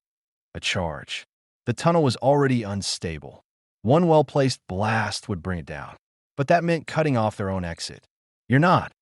A charge. The tunnel was already unstable. One well-placed blast would bring it down. But that meant cutting off their own exit. "You're not,"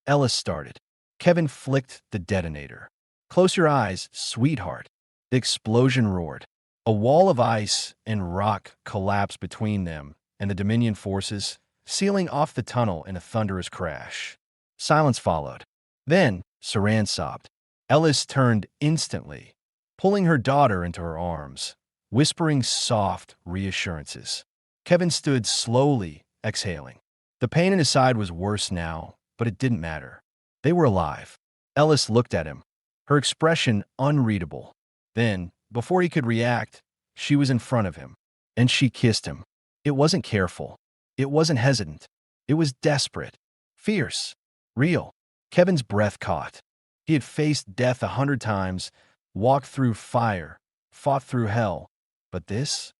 Ellis started. Kevin flicked the detonator. "Close your eyes, sweetheart." The explosion roared. A wall of ice and rock collapsed between them and the Dominion forces, sealing off the tunnel in a thunderous crash. Silence followed. Then, Saran sobbed. Ellis turned instantly, pulling her daughter into her arms, whispering soft reassurances. Kevin stood slowly, exhaling. The pain in his side was worse now, but it didn't matter. They were alive. Ellis looked at him, her expression unreadable. Then, before he could react, she was in front of him, and she kissed him. It wasn't careful. It wasn't hesitant. It was desperate, fierce, real. Kevin's breath caught. He had faced death 100 times, walked through fire, fought through hell. But this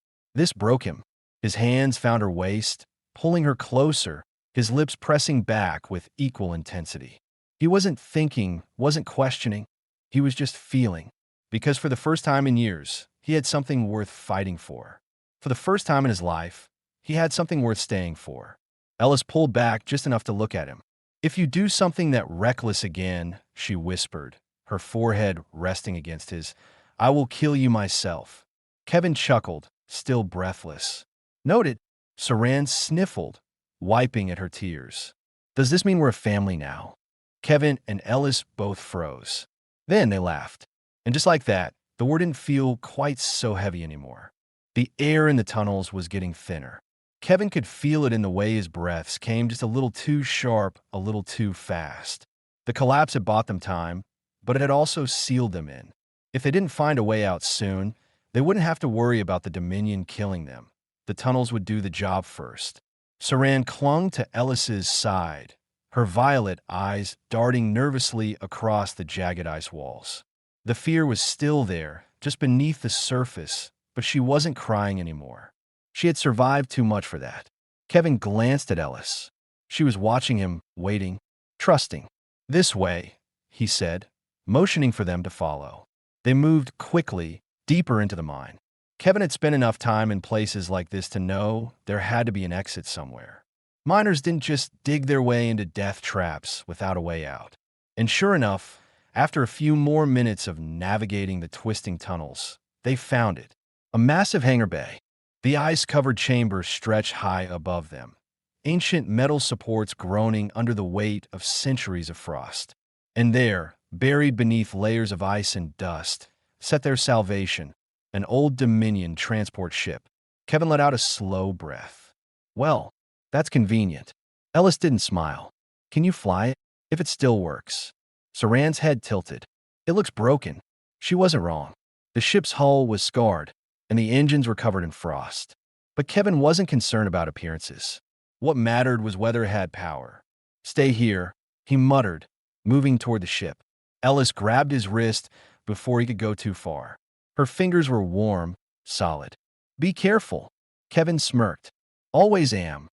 broke him. His hands found her waist, pulling her closer, his lips pressing back with equal intensity. He wasn't thinking, wasn't questioning. He was just feeling. Because for the first time in years, he had something worth fighting for. For the first time in his life, he had something worth staying for. Ellis pulled back just enough to look at him. "If you do something that reckless again," she whispered, her forehead resting against his, "I will kill you myself." Kevin chuckled, still breathless. "Noted." Saran sniffled, wiping at her tears. "Does this mean we're a family now?" Kevin and Ellis both froze. Then they laughed. And just like that, the war didn't feel quite so heavy anymore. The air in the tunnels was getting thinner. Kevin could feel it in the way his breaths came just a little too sharp, a little too fast. The collapse had bought them time, but it had also sealed them in. If they didn't find a way out soon, they wouldn't have to worry about the Dominion killing them. The tunnels would do the job first. Saran clung to Ellis's side, her violet eyes darting nervously across the jagged ice walls. The fear was still there, just beneath the surface, but she wasn't crying anymore. She had survived too much for that. Kevin glanced at Ellis. She was watching him, waiting, trusting. "This way," he said, motioning for them to follow. They moved quickly, deeper into the mine. Kevin had spent enough time in places like this to know there had to be an exit somewhere. Miners didn't just dig their way into death traps without a way out. And sure enough, after a few more minutes of navigating the twisting tunnels, they found it. A massive hangar bay. The ice-covered chamber stretched high above them, ancient metal supports groaning under the weight of centuries of frost. And there, buried beneath layers of ice and dust, sat their salvation, an old Dominion transport ship. Kevin let out a slow breath. Well, that's convenient. Ellis didn't smile. Can you fly it? If it still works. Saran's head tilted. It looks broken. She wasn't wrong. The ship's hull was scarred, and the engines were covered in frost. But Kevin wasn't concerned about appearances. What mattered was whether it had power. Stay here, he muttered, moving toward the ship. Ellis grabbed his wrist before he could go too far. Her fingers were warm, solid. Be careful. Kevin smirked. Always am.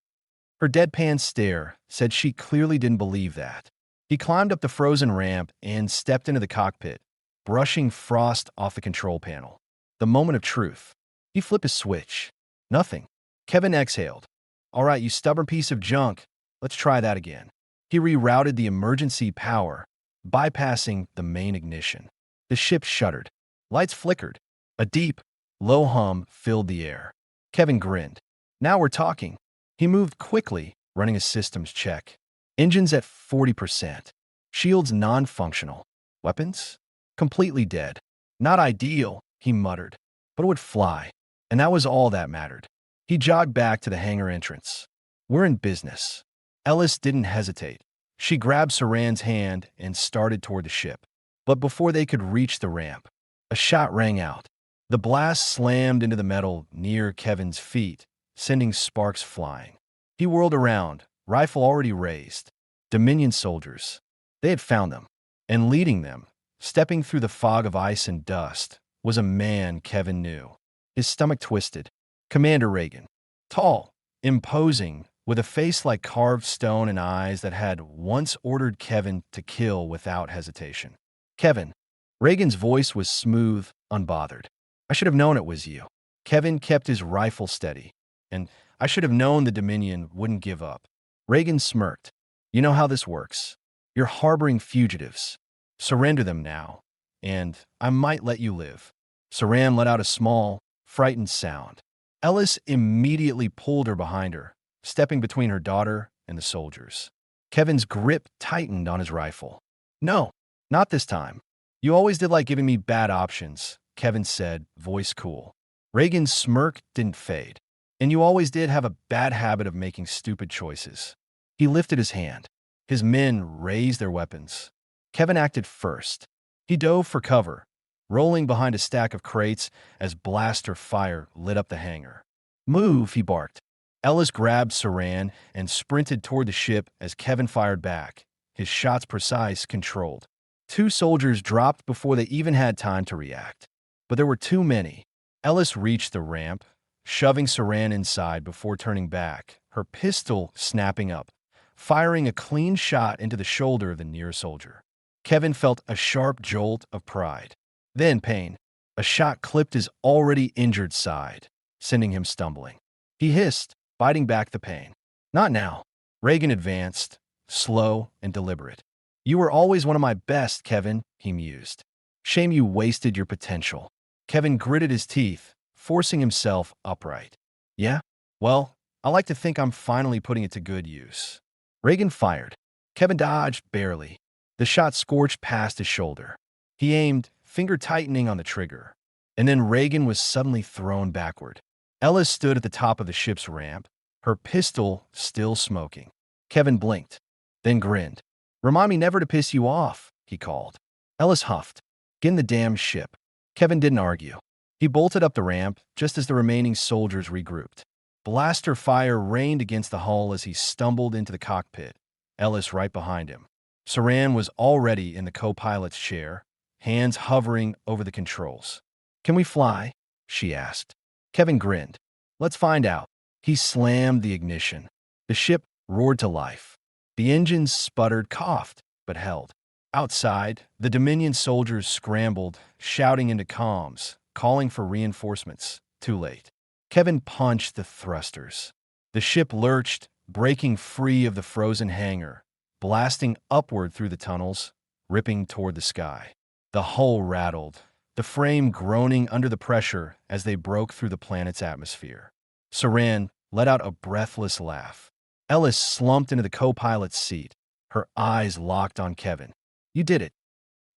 Her deadpan stare said she clearly didn't believe that. He climbed up the frozen ramp and stepped into the cockpit, brushing frost off the control panel. The moment of truth. He flipped a switch. Nothing. Kevin exhaled. All right, you stubborn piece of junk. Let's try that again. He rerouted the emergency power, bypassing the main ignition. The ship shuddered. Lights flickered. A deep, low hum filled the air. Kevin grinned. Now we're talking. He moved quickly, running a systems check. Engines at 40%. Shields non-functional. Weapons? Completely dead. Not ideal, he muttered, but it would fly. And that was all that mattered. He jogged back to the hangar entrance. We're in business. Ellis didn't hesitate. She grabbed Saran's hand and started toward the ship. But before they could reach the ramp, a shot rang out. The blast slammed into the metal near Kevin's feet, sending sparks flying. He whirled around, rifle already raised. Dominion soldiers. They had found them. And leading them, stepping through the fog of ice and dust, was a man Kevin knew. His stomach twisted. Commander Reagan. Tall, imposing, with a face like carved stone and eyes that had once ordered Kevin to kill without hesitation. Kevin. Reagan's voice was smooth, unbothered. I should have known it was you. Kevin kept his rifle steady. And I should have known the Dominion wouldn't give up. Reagan smirked. You know how this works. You're harboring fugitives. Surrender them now, and I might let you live. Saran let out a small, frightened sound. Ellis immediately pulled her behind her, stepping between her daughter and the soldiers. Kevin's grip tightened on his rifle. No, not this time. You always did like giving me bad options, Kevin said, voice cool. Reagan's smirk didn't fade. And you always did have a bad habit of making stupid choices. He lifted his hand. His men raised their weapons. Kevin acted first. He dove for cover, rolling behind a stack of crates as blaster fire lit up the hangar. Move, he barked. Ellis grabbed Saran and sprinted toward the ship as Kevin fired back, his shots precise, controlled. 2 soldiers dropped before they even had time to react. But there were too many. Ellis reached the ramp, shoving Saran inside before turning back, her pistol snapping up, firing a clean shot into the shoulder of the near soldier. Kevin felt a sharp jolt of pride. Then pain. A shot clipped his already injured side, sending him stumbling. He hissed, fighting back the pain. Not now. Reagan advanced, slow and deliberate. You were always one of my best, Kevin, he mused. Shame you wasted your potential. Kevin gritted his teeth, forcing himself upright. Yeah? Well, I like to think I'm finally putting it to good use. Reagan fired. Kevin dodged barely. The shot scorched past his shoulder. He aimed, finger tightening on the trigger. And then Reagan was suddenly thrown backward. Ellis stood at the top of the ship's ramp, her pistol still smoking. Kevin blinked, then grinned. Remind me never to piss you off, he called. Ellis huffed. Get in the damn ship. Kevin didn't argue. He bolted up the ramp just as the remaining soldiers regrouped. Blaster fire rained against the hull as he stumbled into the cockpit, Ellis right behind him. Saran was already in the co-pilot's chair, hands hovering over the controls. Can we fly? She asked. Kevin grinned. Let's find out. He slammed the ignition. The ship roared to life. The engines sputtered, coughed, but held. Outside, the Dominion soldiers scrambled, shouting into comms, calling for reinforcements. Too late. Kevin punched the thrusters. The ship lurched, breaking free of the frozen hangar, blasting upward through the tunnels, ripping toward the sky. The hull rattled, the frame groaning under the pressure as they broke through the planet's atmosphere. Saran let out a breathless laugh. Ellis slumped into the co-pilot's seat, her eyes locked on Kevin. "You did it."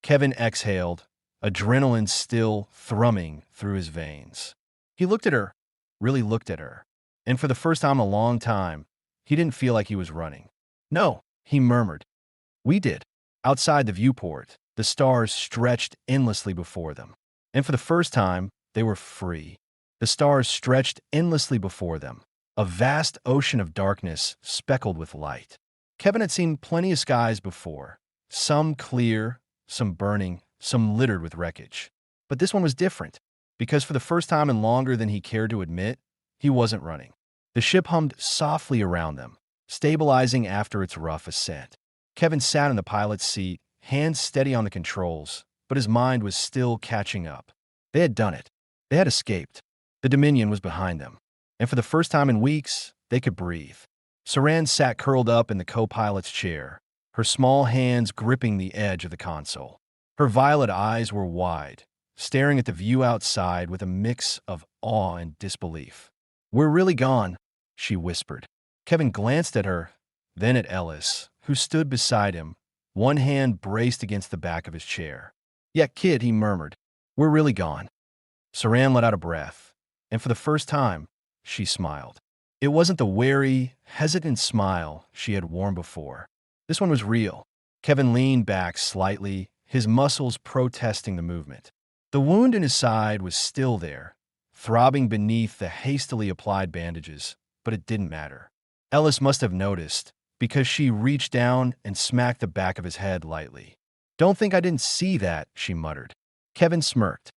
Kevin exhaled, adrenaline still thrumming through his veins. He looked at her, really looked at her, and for the first time in a long time, he didn't feel like he was running. "No," he murmured. "We did." Outside the viewport, the stars stretched endlessly before them. And for the first time, they were free. The stars stretched endlessly before them, a vast ocean of darkness speckled with light. Kevin had seen plenty of skies before, some clear, some burning, some littered with wreckage. But this one was different, because for the first time in longer than he cared to admit, he wasn't running. The ship hummed softly around them, stabilizing after its rough ascent. Kevin sat in the pilot's seat, hands steady on the controls, but his mind was still catching up. They had done it. They had escaped. The Dominion was behind them. And for the first time in weeks, they could breathe. Saran sat curled up in the co-pilot's chair, her small hands gripping the edge of the console. Her violet eyes were wide, staring at the view outside with a mix of awe and disbelief. "We're really gone," she whispered. Kevin glanced at her, then at Ellis, who stood beside him, one hand braced against the back of his chair. "Yeah, kid," he murmured. "We're really gone." Saran let out a breath, and for the first time, she smiled. It wasn't the wary, hesitant smile she had worn before. This one was real. Kevin leaned back slightly, his muscles protesting the movement. The wound in his side was still there, throbbing beneath the hastily applied bandages, but it didn't matter. Ellis must have noticed, because she reached down and smacked the back of his head lightly. "Don't think I didn't see that," she muttered. Kevin smirked.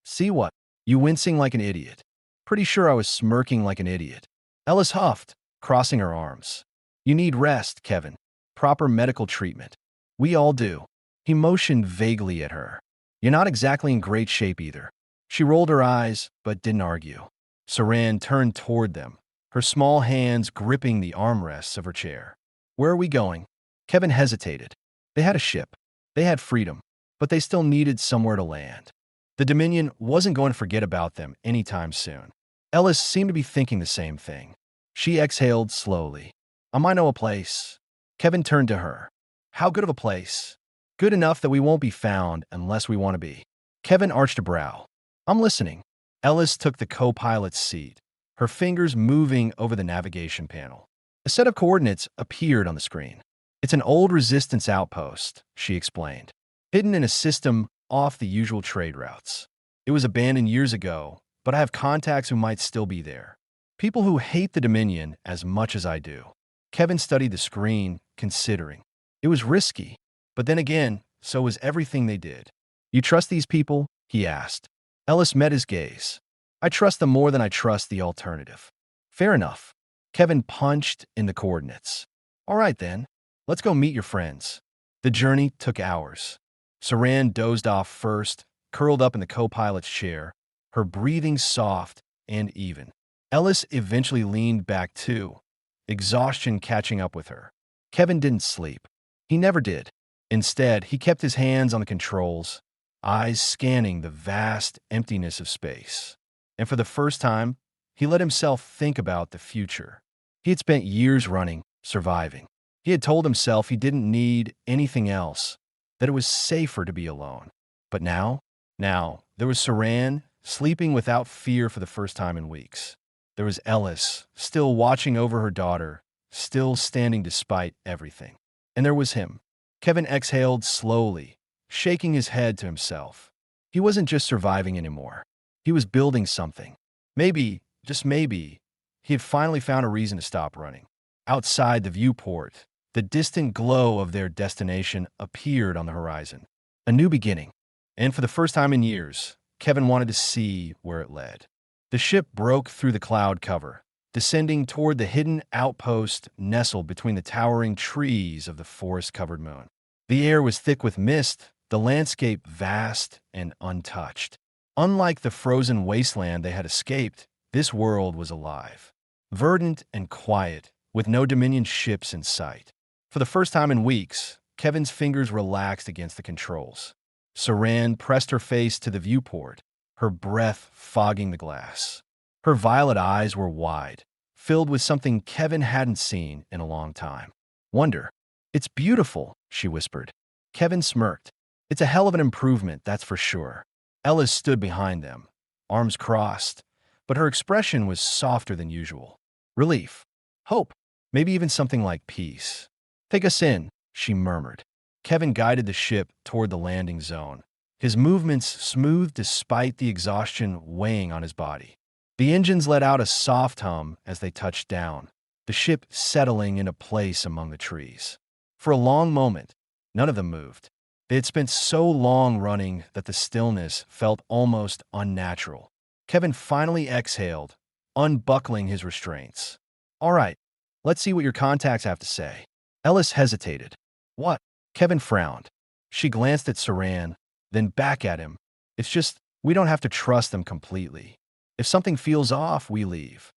"See what? You wincing like an idiot." "Pretty sure I was smirking like an idiot." Ellis huffed, crossing her arms. "You need rest, Kevin. Proper medical treatment." "We all do." He motioned vaguely at her. "You're not exactly in great shape either." She rolled her eyes, but didn't argue. Saran turned toward them, her small hands gripping the armrests of her chair. "Where are we going?" Kevin hesitated. They had a ship. They had freedom, but they still needed somewhere to land. The Dominion wasn't going to forget about them anytime soon. Ellis seemed to be thinking the same thing. She exhaled slowly. "I might know a place." Kevin turned to her. "How good of a place?" "Good enough that we won't be found unless we want to be." Kevin arched a brow. "I'm listening." Ellis took the co-pilot's seat, her fingers moving over the navigation panel. A set of coordinates appeared on the screen. "It's an old resistance outpost," she explained, "hidden in a system off the usual trade routes. It was abandoned years ago, but I have contacts who might still be there. People who hate the Dominion as much as I do." Kevin studied the screen, considering. It was risky, but then again, so was everything they did. "You trust these people?" he asked. Ellis met his gaze. "I trust them more than I trust the alternative." "Fair enough." Kevin punched in the coordinates. "All right then, let's go meet your friends." The journey took hours. Saran dozed off first, curled up in the co-pilot's chair, her breathing soft and even. Ellis eventually leaned back too, exhaustion catching up with her. Kevin didn't sleep. He never did. Instead, he kept his hands on the controls, eyes scanning the vast emptiness of space. And for the first time, he let himself think about the future. He had spent years running, surviving. He had told himself he didn't need anything else, that it was safer to be alone. But now, there was Saran, sleeping without fear for the first time in weeks. There was Ellis, still watching over her daughter, still standing despite everything. And there was him. Kevin exhaled slowly, shaking his head to himself. He wasn't just surviving anymore. He was building something. Maybe, just maybe, he had finally found a reason to stop running. Outside the viewport, the distant glow of their destination appeared on the horizon. A new beginning. And for the first time in years, Kevin wanted to see where it led. The ship broke through the cloud cover, descending toward the hidden outpost nestled between the towering trees of the forest-covered moon. The air was thick with mist, the landscape vast and untouched. Unlike the frozen wasteland they had escaped, this world was alive. Verdant and quiet, with no Dominion ships in sight. For the first time in weeks, Kevin's fingers relaxed against the controls. Saran pressed her face to the viewport, her breath fogging the glass. Her violet eyes were wide, filled with something Kevin hadn't seen in a long time. Wonder. It's beautiful, she whispered. Kevin smirked. It's a hell of an improvement, that's for sure. Ellis stood behind them, arms crossed, but her expression was softer than usual. Relief. Hope. Maybe even something like peace. Take us in, she murmured. Kevin guided the ship toward the landing zone, his movements smooth despite the exhaustion weighing on his body. The engines let out a soft hum as they touched down, the ship settling into place among the trees. For a long moment, none of them moved. They had spent so long running that the stillness felt almost unnatural. Kevin finally exhaled, unbuckling his restraints. All right, let's see what your contacts have to say. Ellis hesitated. What? Kevin frowned. She glanced at Saran, then back at him. It's just, we don't have to trust them completely. If something feels off, we leave.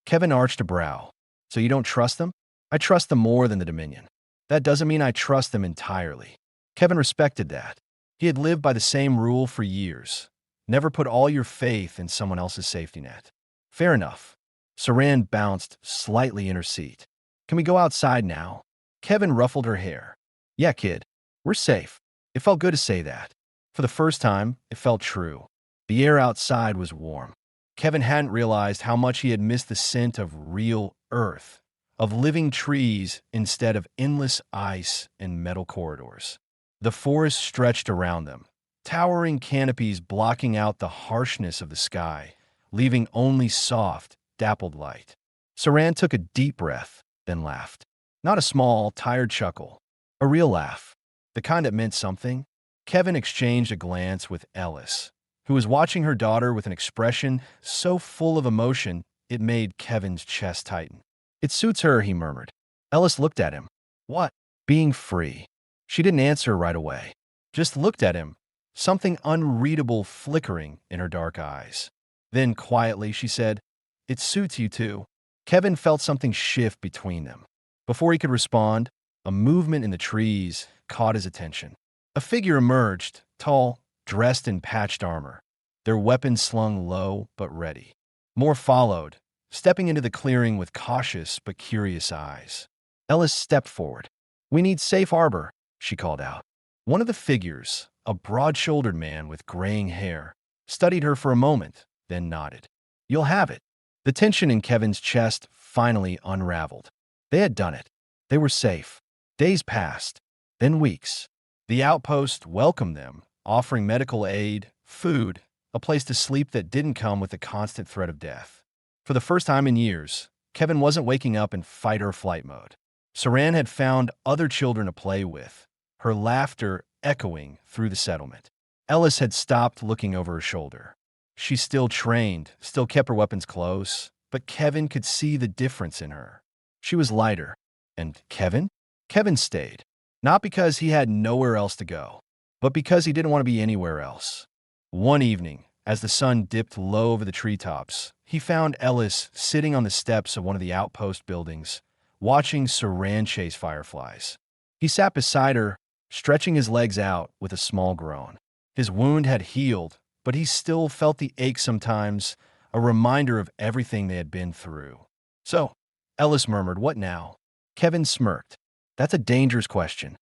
Kevin arched a brow. So you don't trust them? I trust them more than the Dominion. That doesn't mean I trust them entirely. Kevin respected that. He had lived by the same rule for years. Never put all your faith in someone else's safety net. Fair enough. Saran bounced slightly in her seat. Can we go outside now? Kevin ruffled her hair. Yeah, kid. We're safe. It felt good to say that. For the first time, it felt true. The air outside was warm. Kevin hadn't realized how much he had missed the scent of real earth, of living trees instead of endless ice and metal corridors. The forest stretched around them, towering canopies blocking out the harshness of the sky, leaving only soft, dappled light. Saran took a deep breath, then laughed. Not a small, tired chuckle. A real laugh. The kind that meant something. Kevin exchanged a glance with Ellis, who was watching her daughter with an expression so full of emotion it made Kevin's chest tighten. It suits her, he murmured. Ellis looked at him. What? Being free. She didn't answer right away. Just looked at him, something unreadable flickering in her dark eyes. Then, quietly, she said, It suits you too. Kevin felt something shift between them. Before he could respond, a movement in the trees caught his attention. A figure emerged, tall, dressed in patched armor, their weapons slung low but ready. More followed, stepping into the clearing with cautious but curious eyes. Ellis stepped forward. We need safe harbor, she called out. One of the figures, a broad-shouldered man with graying hair, studied her for a moment, then nodded. You'll have it. The tension in Kevin's chest finally unraveled. They had done it. They were safe. Days passed, then weeks. The outpost welcomed them, offering medical aid, food, a place to sleep that didn't come with the constant threat of death. For the first time in years, Kevin wasn't waking up in fight-or-flight mode. Saran had found other children to play with, her laughter echoing through the settlement. Ellis had stopped looking over her shoulder. She still trained, still kept her weapons close, but Kevin could see the difference in her. She was lighter. And Kevin? Kevin stayed. Not because he had nowhere else to go, but because he didn't want to be anywhere else. One evening, as the sun dipped low over the treetops, he found Ellis sitting on the steps of one of the outpost buildings, watching Saran chase fireflies. He sat beside her, stretching his legs out with a small groan. His wound had healed, but he still felt the ache sometimes, a reminder of everything they had been through. So, Ellis murmured, what now? Kevin smirked. That's a dangerous question.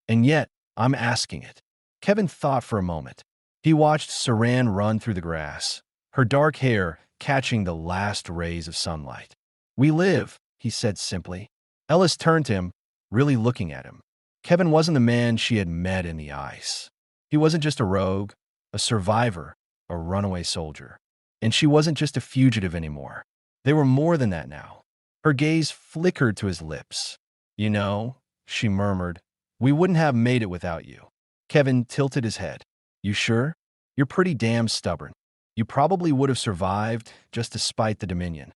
And yet, I'm asking it. Kevin thought for a moment. He watched Saran run through the grass, her dark hair catching the last rays of sunlight. We live, he said simply. Ellis turned to him, really looking at him. Kevin wasn't the man she had met in the ice. He wasn't just a rogue, a survivor, a runaway soldier. And she wasn't just a fugitive anymore. They were more than that now. Her gaze flickered to his lips. You know, she murmured, we wouldn't have made it without you. Kevin tilted his head. You sure? You're pretty damn stubborn. You probably would have survived just despite the Dominion.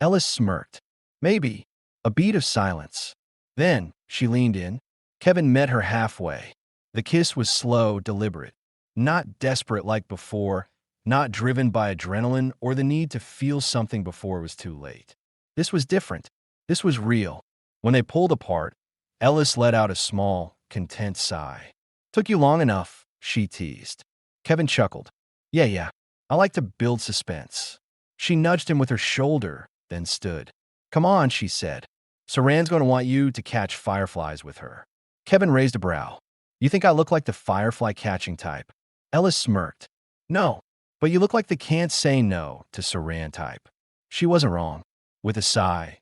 Ellis smirked. Maybe. A beat of silence. Then, she leaned in. Kevin met her halfway. The kiss was slow, deliberate. Not desperate like before, not driven by adrenaline or the need to feel something before it was too late. This was different. This was real. When they pulled apart, Ellis let out a small, content sigh. Took you long enough, she teased. Kevin chuckled. Yeah. I like to build suspense. She nudged him with her shoulder, then stood. Come on, she said. Saran's going to want you to catch fireflies with her. Kevin raised a brow. You think I look like the firefly catching type? Ellis smirked. No, but you look like the can't say no to Saran type. She wasn't wrong. With a sigh,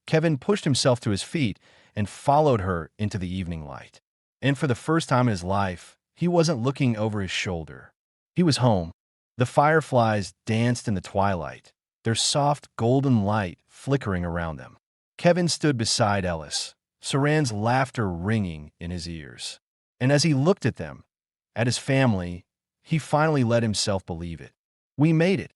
Kevin pushed himself to his feet and followed her into the evening light. And for the first time in his life, he wasn't looking over his shoulder. He was home. The fireflies danced in the twilight, their soft golden light flickering around them. Kevin stood beside Ellis, Saran's laughter ringing in his ears. And as he looked at them, at his family, he finally let himself believe it. We made it,